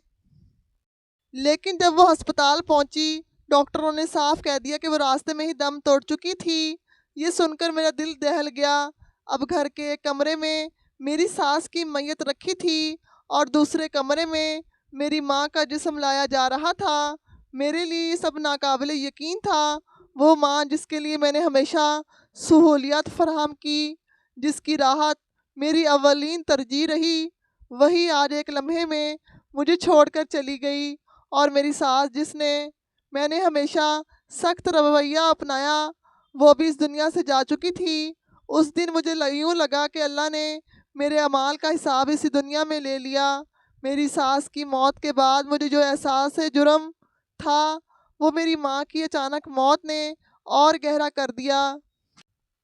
لیکن جب وہ ہسپتال پہنچی، ڈاکٹروں نے صاف کہہ دیا کہ وہ راستے میں ہی دم توڑ چکی تھی۔ یہ سن کر میرا دل دہل گیا۔ اب گھر کے ایک کمرے میں میری ساس کی میت رکھی تھی اور دوسرے کمرے میں میری ماں کا جسم لایا جا رہا تھا۔ میرے لیے یہ سب ناقابل یقین تھا۔ وہ ماں جس کے لیے میں نے ہمیشہ سہولیات فراہم کی، جس کی راحت میری اولین ترجیح رہی، وہی آج ایک لمحے میں مجھے چھوڑ کر چلی گئی۔ اور میری ساس جس نے میں نے ہمیشہ سخت رویہ اپنایا، وہ بھی اس دنیا سے جا چکی تھی۔ اس دن مجھے یوں لگا کہ اللہ نے میرے اعمال کا حساب اسی دنیا میں لے لیا۔ میری ساس کی موت کے بعد مجھے جو احساس جرم تھا، وہ میری ماں کی اچانک موت نے اور گہرا کر دیا۔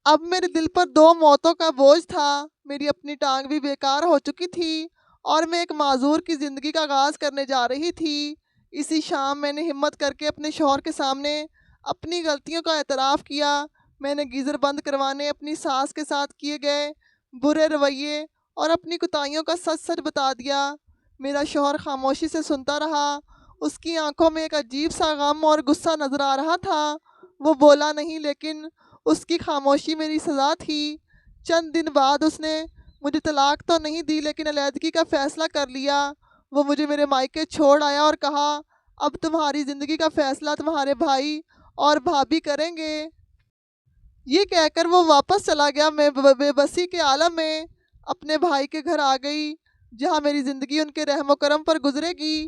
اب میرے دل پر دو موتوں کا بوجھ تھا۔ میری اپنی ٹانگ بھی بیکار ہو چکی تھی اور میں ایک معذور کی زندگی کا آغاز کرنے جا رہی تھی۔ اسی شام میں نے ہمت کر کے اپنے شوہر کے سامنے اپنی غلطیوں کا اعتراف کیا۔ میں نے گیزر بند کروانے، اپنی ساس کے ساتھ کیے گئے برے رویے اور اپنی کوتاہیوں کا سچ سچ بتا دیا۔ میرا شوہر خاموشی سے سنتا رہا۔ اس کی آنکھوں میں ایک عجیب سا غم اور غصہ نظر آ رہا تھا۔ وہ بولا نہیں، لیکن اس کی خاموشی میری سزا تھی۔ چند دن بعد اس نے مجھے طلاق تو نہیں دی، لیکن علیحدگی کا فیصلہ کر لیا۔ وہ مجھے میرے مائکے چھوڑ آیا اور کہا، اب تمہاری زندگی کا فیصلہ تمہارے بھائی اور بھابھی کریں گے۔ یہ کہہ کر وہ واپس چلا گیا۔ میں بے بسی کے عالم میں اپنے بھائی کے گھر آ گئی، جہاں میری زندگی ان کے رحم و کرم پر گزرے گی۔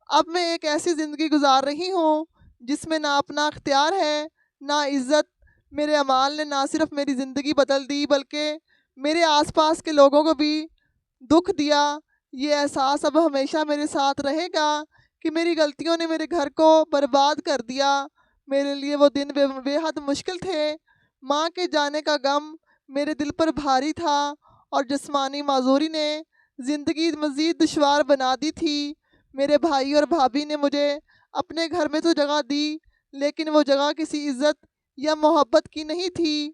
اب میں ایک ایسی زندگی گزار رہی ہوں جس میں نہ اپنا اختیار ہے، نہ عزت۔ میرے اعمال نے نہ صرف میری زندگی بدل دی، بلکہ میرے آس پاس کے لوگوں کو بھی دکھ دیا۔ یہ احساس اب ہمیشہ میرے ساتھ رہے گا کہ میری غلطیوں نے میرے گھر کو برباد کر دیا۔ میرے لیے وہ دن بے حد مشکل تھے۔ ماں کے جانے کا غم میرے دل پر بھاری تھا اور جسمانی معذوری نے زندگی مزید دشوار بنا دی تھی۔ میرے بھائی اور بھابھی نے مجھے اپنے گھر میں تو جگہ دی، لیکن وہ جگہ کسی عزت یا محبت کی نہیں تھی۔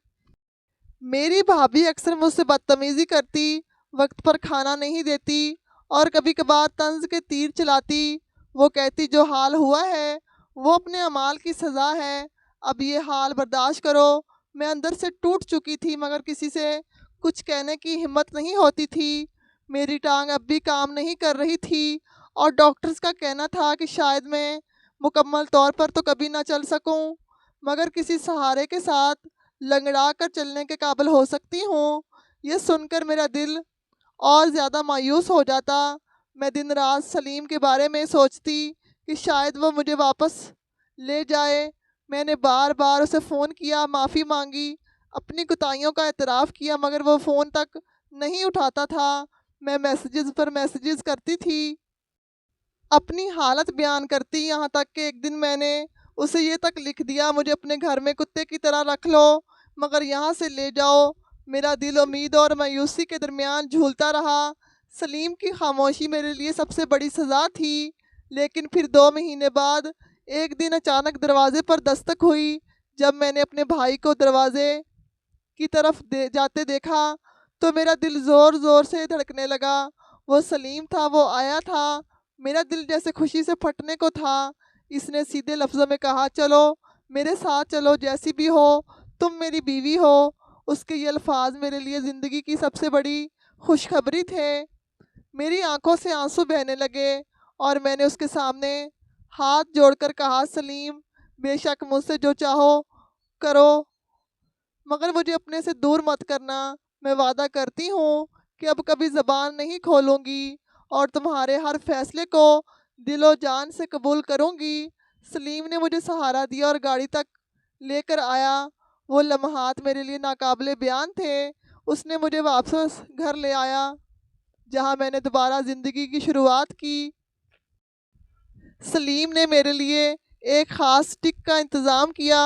میری بھابھی اکثر مجھ سے بدتمیزی کرتی، وقت پر کھانا نہیں دیتی اور کبھی کبھار طنز کے تیر چلاتی۔ وہ کہتی، جو حال ہوا ہے وہ اپنے اعمال کی سزا ہے، اب یہ حال برداشت کرو۔ میں اندر سے ٹوٹ چکی تھی، مگر کسی سے کچھ کہنے کی ہمت نہیں ہوتی تھی۔ میری ٹانگ اب بھی کام نہیں کر رہی تھی اور ڈاکٹرز کا کہنا تھا کہ شاید میں مکمل طور پر تو کبھی نہ چل سکوں، مگر کسی سہارے کے ساتھ لنگڑا کر چلنے کے قابل ہو سکتی ہوں۔ یہ سن کر میرا دل اور زیادہ مایوس ہو جاتا۔ میں دن رات سلیم کے بارے میں سوچتی کہ شاید وہ مجھے واپس لے جائے۔ میں نے بار بار اسے فون کیا، معافی مانگی، اپنی کوتاہیوں کا اعتراف کیا، مگر وہ فون تک نہیں اٹھاتا تھا۔ میں میسیجز پر میسیجز کرتی تھی، اپنی حالت بیان کرتی، یہاں تک کہ ایک دن میں نے اسے یہ تک لکھ دیا، مجھے اپنے گھر میں کتے کی طرح رکھ لو، مگر یہاں سے لے جاؤ۔ میرا دل امید اور مایوسی کے درمیان جھولتا رہا۔ سلیم کی خاموشی میرے لیے سب سے بڑی سزا تھی، لیکن پھر 2 مہینے بعد ایک دن اچانک دروازے پر دستک ہوئی۔ جب میں نے اپنے بھائی کو دروازے کی طرف جاتے دیکھا تو میرا دل زور زور سے دھڑکنے لگا۔ وہ سلیم تھا، وہ آیا تھا۔ میرا دل جیسے خوشی سے پھٹنے کو تھا۔ اس نے سیدھے لفظوں میں کہا، چلو میرے ساتھ چلو، جیسی بھی ہو تم میری بیوی ہو۔ اس کے یہ الفاظ میرے لیے زندگی کی سب سے بڑی خوشخبری تھے۔ میری آنکھوں سے آنسو بہنے لگے اور میں نے اس کے سامنے ہاتھ جوڑ کر کہا، سلیم بے شک مجھ سے جو چاہو کرو، مگر مجھے اپنے سے دور مت کرنا۔ میں وعدہ کرتی ہوں کہ اب کبھی زبان نہیں کھولوں گی اور تمہارے ہر فیصلے کو دل و جان سے قبول کروں گی۔ سلیم نے مجھے سہارا دیا اور گاڑی تک لے کر آیا۔ وہ لمحات میرے لیے ناقابل بیان تھے۔ اس نے مجھے واپس گھر لے آیا جہاں میں نے دوبارہ زندگی کی شروعات کی۔ سلیم نے میرے لیے ایک خاص سٹک کا انتظام کیا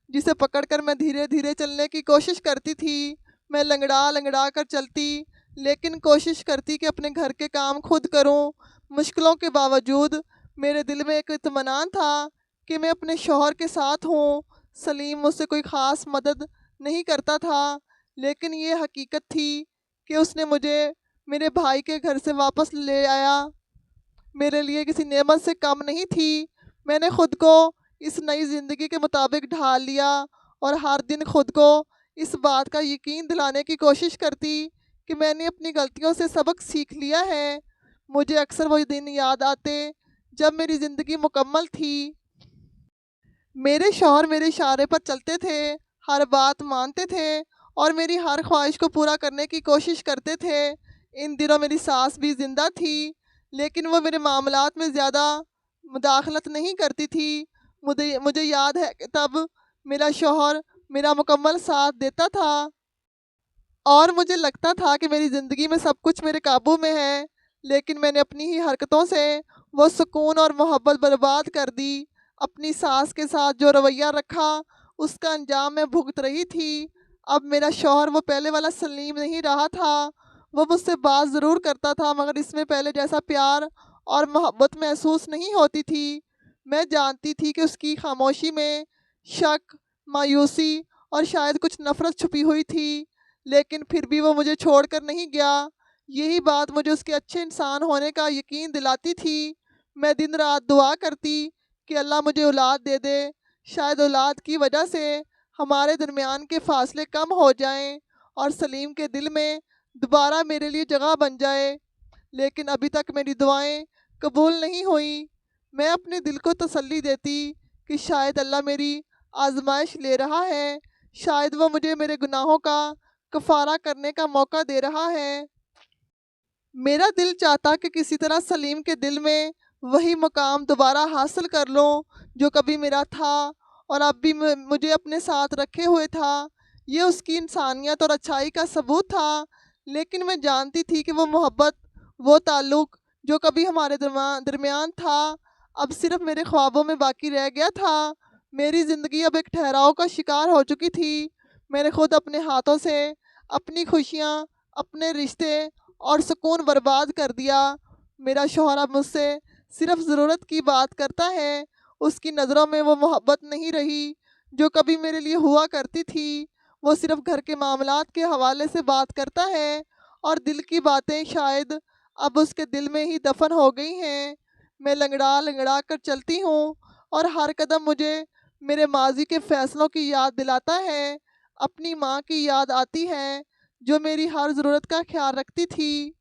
جسے پکڑ کر میں دھیرے دھیرے چلنے کی کوشش کرتی تھی۔ میں لنگڑا لنگڑا کر چلتی، لیکن کوشش کرتی کہ اپنے گھر کے کام خود کروں۔ مشکلوں کے باوجود میرے دل میں ایک اطمینان تھا کہ میں اپنے شوہر کے ساتھ ہوں۔ سلیم مجھ سے کوئی خاص مدد نہیں کرتا تھا، لیکن یہ حقیقت تھی کہ اس نے مجھے میرے بھائی کے گھر سے واپس لے آیا۔ میرے لیے کسی نعمت سے کم نہیں تھی۔ میں نے خود کو اس نئی زندگی کے مطابق ڈھال لیا اور ہر دن خود کو اس بات کا یقین دلانے کی کوشش کرتی کہ میں نے اپنی غلطیوں سے سبق سیکھ لیا ہے۔ مجھے اکثر وہ دن یاد آتے جب میری زندگی مکمل تھی۔ میرے شوہر میرے اشارے پر چلتے تھے، ہر بات مانتے تھے اور میری ہر خواہش کو پورا کرنے کی کوشش کرتے تھے۔ ان دنوں میری ساس بھی زندہ تھی، لیکن وہ میرے معاملات میں زیادہ مداخلت نہیں کرتی تھی۔ مجھے یاد ہے کہ تب میرا شوہر میرا مکمل ساتھ دیتا تھا اور مجھے لگتا تھا کہ میری زندگی میں سب کچھ میرے قابو میں ہے، لیکن میں نے اپنی ہی حرکتوں سے وہ سکون اور محبت برباد کر دی۔ اپنی ساس کے ساتھ جو رویہ رکھا اس کا انجام میں بھگت رہی تھی۔ اب میرا شوہر وہ پہلے والا سلیم نہیں رہا تھا۔ وہ مجھ سے بات ضرور کرتا تھا، مگر اس میں پہلے جیسا پیار اور محبت محسوس نہیں ہوتی تھی۔ میں جانتی تھی کہ اس کی خاموشی میں شک، مایوسی اور شاید کچھ نفرت چھپی ہوئی تھی، لیکن پھر بھی وہ مجھے چھوڑ کر نہیں گیا۔ یہی بات مجھے اس کے اچھے انسان ہونے کا یقین دلاتی تھی۔ میں دن رات دعا کرتی کہ اللہ مجھے اولاد دے دے، شاید اولاد کی وجہ سے ہمارے درمیان کے فاصلے کم ہو جائیں اور سلیم کے دل میں دوبارہ میرے لیے جگہ بن جائے، لیکن ابھی تک میری دعائیں قبول نہیں ہوئیں۔ میں اپنے دل کو تسلی دیتی کہ شاید اللہ میری آزمائش لے رہا ہے، شاید وہ مجھے میرے گناہوں کا کفارہ کرنے کا موقع دے رہا ہے۔ میرا دل چاہتا کہ کسی طرح سلیم کے دل میں وہی مقام دوبارہ حاصل کر لوں جو کبھی میرا تھا اور اب بھی مجھے اپنے ساتھ رکھے ہوئے تھا۔ یہ اس کی انسانیت اور اچھائی کا ثبوت تھا، لیکن میں جانتی تھی کہ وہ محبت، وہ تعلق جو کبھی ہمارے درمیان تھا، اب صرف میرے خوابوں میں باقی رہ گیا تھا۔ میری زندگی اب ایک ٹھہراؤ کا شکار ہو چکی تھی۔ میں نے خود اپنے ہاتھوں سے اپنی خوشیاں، اپنے رشتے اور سکون برباد کر دیا۔ میرا شوہر اب مجھ سے صرف ضرورت کی بات کرتا ہے۔ اس کی نظروں میں وہ محبت نہیں رہی جو کبھی میرے لیے ہوا کرتی تھی۔ وہ صرف گھر کے معاملات کے حوالے سے بات کرتا ہے اور دل کی باتیں شاید اب اس کے دل میں ہی دفن ہو گئی ہیں۔ میں لنگڑا لنگڑا کر چلتی ہوں اور ہر قدم مجھے میرے ماضی کے فیصلوں کی یاد دلاتا ہے۔ اپنی ماں کی یاد آتی ہے جو میری ہر ضرورت کا خیال رکھتی تھی،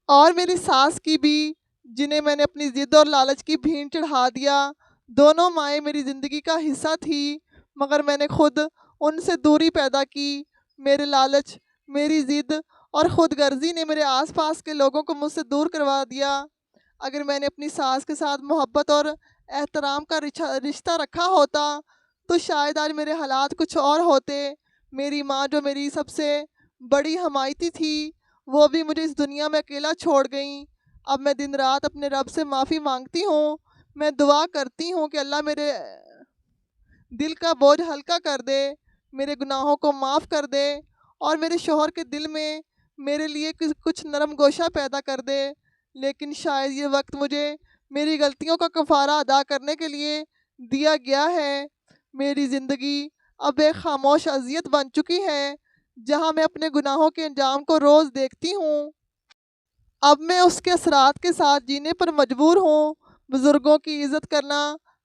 اور میری ساس کی بھی، جنہیں میں نے اپنی ضد اور لالچ کی بھین چڑھا دیا۔ دونوں مائیں میری زندگی کا حصہ تھی، مگر میں نے خود ان سے دوری پیدا کی۔ میرے لالچ، میری ضد اور خود غرضی نے میرے آس پاس کے لوگوں کو مجھ سے دور کروا دیا۔ اگر میں نے اپنی ساس کے ساتھ محبت اور احترام کا رشتہ رکھا ہوتا تو شاید آج میرے حالات کچھ اور ہوتے۔ میری ماں جو میری سب سے بڑی حمایتی تھی، وہ بھی مجھے اس دنیا میں اکیلا چھوڑ گئیں۔ اب میں دن رات اپنے رب سے معافی مانگتی ہوں۔ میں دعا کرتی ہوں کہ اللہ میرے دل کا بوجھ ہلکا کر دے، میرے گناہوں کو معاف کر دے اور میرے شوہر کے دل میں میرے لیے کچھ نرم گوشہ پیدا کر دے، لیکن شاید یہ وقت مجھے میری غلطیوں کا کفارہ ادا کرنے کے لیے دیا گیا ہے۔ میری زندگی اب ایک خاموش اذیت بن چکی ہے، جہاں میں اپنے گناہوں کے انجام کو روز دیکھتی ہوں۔ اب میں اس کے اثرات کے ساتھ جینے پر مجبور ہوں۔ بزرگوں کی عزت کرنا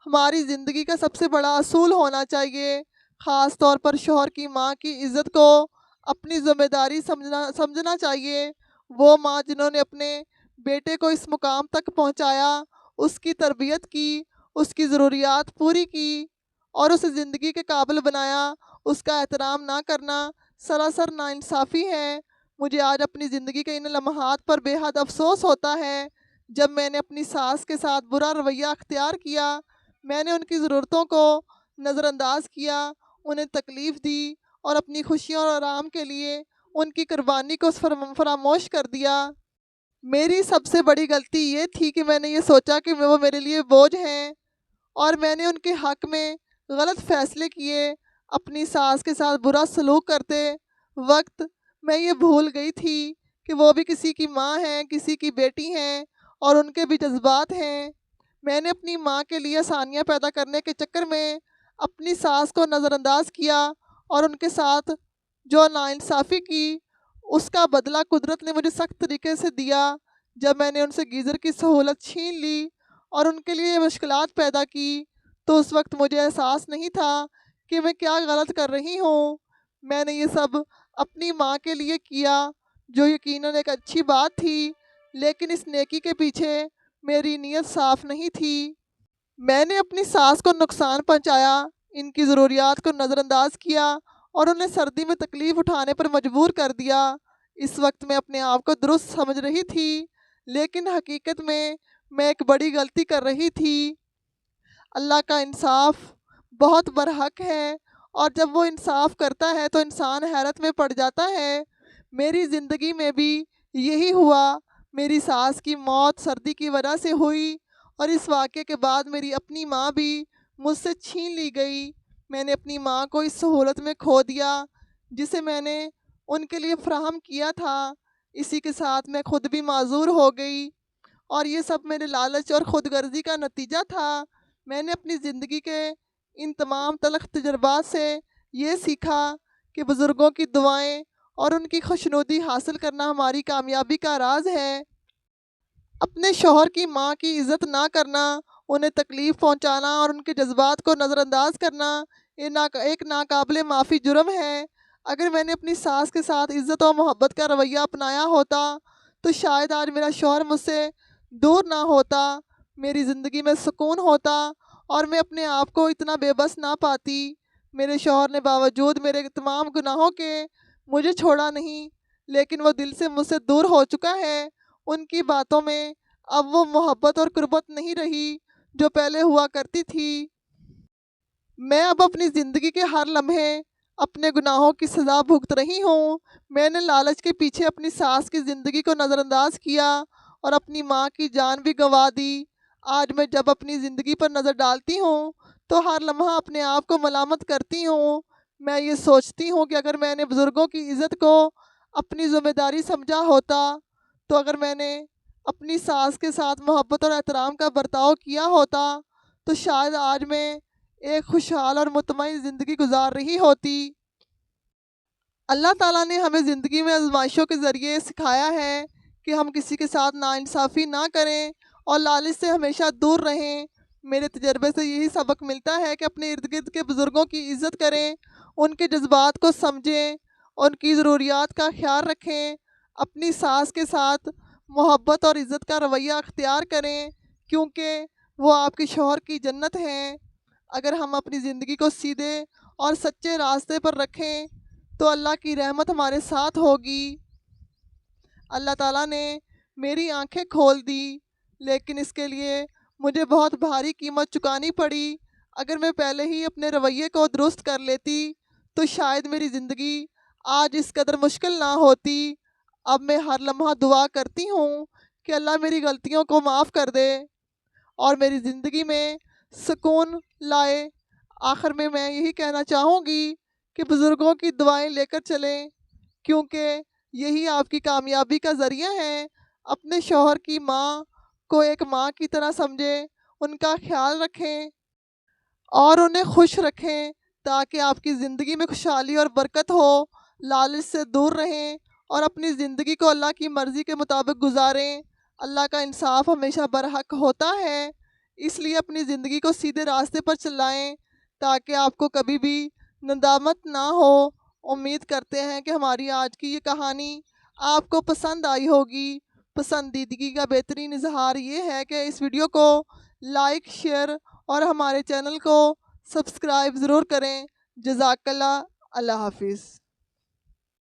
ہماری زندگی کا سب سے بڑا اصول ہونا چاہیے، خاص طور پر شوہر کی ماں کی عزت کو اپنی ذمہ داری سمجھنا چاہیے۔ وہ ماں جنہوں نے اپنے بیٹے کو اس مقام تک پہنچایا، اس کی تربیت کی، اس کی ضروریات پوری کی اور اسے زندگی کے قابل بنایا، اس کا احترام نہ کرنا سراسر ناانصافی ہے۔ مجھے آج اپنی زندگی کے ان لمحات پر بے حد افسوس ہوتا ہے جب میں نے اپنی ساس کے ساتھ برا رویہ اختیار کیا۔ میں نے ان کی ضرورتوں کو نظر انداز کیا، انہیں تکلیف دی اور اپنی خوشیوں اور آرام کے لیے ان کی قربانی کو فراموش کر دیا۔ میری سب سے بڑی غلطی یہ تھی کہ میں نے یہ سوچا کہ وہ میرے لیے بوجھ ہیں اور میں نے ان کے حق میں غلط فیصلے کیے۔ اپنی ساس کے ساتھ برا سلوک کرتے وقت میں یہ بھول گئی تھی کہ وہ بھی کسی کی ماں ہیں، کسی کی بیٹی ہیں اور ان کے بھی جذبات ہیں۔ میں نے اپنی ماں کے لیے آسانیاں پیدا کرنے کے چکر میں اپنی ساس کو نظر انداز کیا اور ان کے ساتھ جو ناانصافی کی، اس کا بدلہ قدرت نے مجھے سخت طریقے سے دیا جب میں نے ان سے گیزر کی سہولت چھین لی اور ان کے لیے مشکلات پیدا کی۔ تو اس وقت مجھے احساس نہیں تھا کہ میں کیا غلط کر رہی ہوں۔ میں نے یہ سب اپنی ماں کے لیے کیا، جو یقیناً ایک اچھی بات تھی، لیکن اس نیکی کے پیچھے میری نیت صاف نہیں تھی۔ میں نے اپنی ساس کو نقصان پہنچایا، ان کی ضروریات کو نظر انداز کیا اور انہیں سردی میں تکلیف اٹھانے پر مجبور کر دیا۔ اس وقت میں اپنے آپ کو درست سمجھ رہی تھی، لیکن حقیقت میں ایک بڑی غلطی کر رہی تھی۔ اللہ کا انصاف بہت برحق ہے اور جب وہ انصاف کرتا ہے تو انسان حیرت میں پڑ جاتا ہے۔ میری زندگی میں بھی یہی ہوا۔ میری ساس کی موت سردی کی وجہ سے ہوئی اور اس واقعے کے بعد میری اپنی ماں بھی مجھ سے چھین لی گئی۔ میں نے اپنی ماں کو اس سہولت میں کھو دیا جسے میں نے ان کے لیے فراہم کیا تھا۔ اسی کے ساتھ میں خود بھی معذور ہو گئی اور یہ سب میرے لالچ اور خود غرضی کا نتیجہ تھا۔ میں نے اپنی زندگی کے ان تمام تلخ تجربات سے یہ سیکھا کہ بزرگوں کی دعائیں اور ان کی خوشنودی حاصل کرنا ہماری کامیابی کا راز ہے۔ اپنے شوہر کی ماں کی عزت نہ کرنا، انہیں تکلیف پہنچانا اور ان کے جذبات کو نظر انداز کرنا یہ ایک ناقابل معافی جرم ہے۔ اگر میں نے اپنی ساس کے ساتھ عزت و محبت کا رویہ اپنایا ہوتا تو شاید آج میرا شوہر مجھ سے دور نہ ہوتا، میری زندگی میں سکون ہوتا اور میں اپنے آپ کو اتنا بے بس نہ پاتی۔ میرے شوہر نے باوجود میرے تمام گناہوں کے مجھے چھوڑا نہیں، لیکن وہ دل سے مجھ سے دور ہو چکا ہے۔ ان کی باتوں میں اب وہ محبت اور قربت نہیں رہی جو پہلے ہوا کرتی تھی۔ میں اب اپنی زندگی کے ہر لمحے اپنے گناہوں کی سزا بھگت رہی ہوں۔ میں نے لالچ کے پیچھے اپنی ساس کی زندگی کو نظر انداز کیا اور اپنی ماں کی جان بھی گنوا دی۔ آج میں جب اپنی زندگی پر نظر ڈالتی ہوں تو ہر لمحہ اپنے آپ کو ملامت کرتی ہوں۔ میں یہ سوچتی ہوں کہ اگر میں نے بزرگوں کی عزت کو اپنی ذمہ داری سمجھا ہوتا، تو اگر میں نے اپنی ساس کے ساتھ محبت اور احترام کا برتاؤ کیا ہوتا تو شاید آج میں ایک خوشحال اور مطمئن زندگی گزار رہی ہوتی۔ اللہ تعالیٰ نے ہمیں زندگی میں آزمائشوں کے ذریعے سکھایا ہے کہ ہم کسی کے ساتھ ناانصافی نہ کریں اور لالچ سے ہمیشہ دور رہیں۔ میرے تجربے سے یہی سبق ملتا ہے کہ اپنے ارد گرد کے بزرگوں کی عزت کریں، ان کے جذبات کو سمجھیں، ان کی ضروریات کا خیال رکھیں، اپنی ساس کے ساتھ محبت اور عزت کا رویہ اختیار کریں، کیونکہ وہ آپ کے شوہر کی جنت ہیں۔ اگر ہم اپنی زندگی کو سیدھے اور سچے راستے پر رکھیں تو اللہ کی رحمت ہمارے ساتھ ہوگی۔ اللہ تعالیٰ نے میری آنکھیں کھول دی، لیکن اس کے لیے مجھے بہت بھاری قیمت چکانی پڑی۔ اگر میں پہلے ہی اپنے رویے کو درست کر لیتی تو شاید میری زندگی آج اس قدر مشکل نہ ہوتی۔ اب میں ہر لمحہ دعا کرتی ہوں کہ اللہ میری غلطیوں کو معاف کر دے اور میری زندگی میں سکون لائے۔ آخر میں یہی کہنا چاہوں گی کہ بزرگوں کی دعائیں لے کر چلیں، کیونکہ یہی آپ کی کامیابی کا ذریعہ ہے۔ اپنے شوہر کی ماں کو ایک ماں کی طرح سمجھیں، ان کا خیال رکھیں اور انہیں خوش رکھیں تاکہ آپ کی زندگی میں خوشحالی اور برکت ہو۔ لالچ سے دور رہیں اور اپنی زندگی کو اللہ کی مرضی کے مطابق گزاریں۔ اللہ کا انصاف ہمیشہ برحق ہوتا ہے، اس لیے اپنی زندگی کو سیدھے راستے پر چلائیں تاکہ آپ کو کبھی بھی ندامت نہ ہو۔ امید کرتے ہیں کہ ہماری آج کی یہ کہانی آپ کو پسند آئی ہوگی۔ پسندیدگی کا بہترین اظہار یہ ہے کہ اس ویڈیو کو لائک، شیئر اور ہمارے چینل کو سبسکرائب ضرور کریں۔ جزاک اللہ۔ اللہ حافظ۔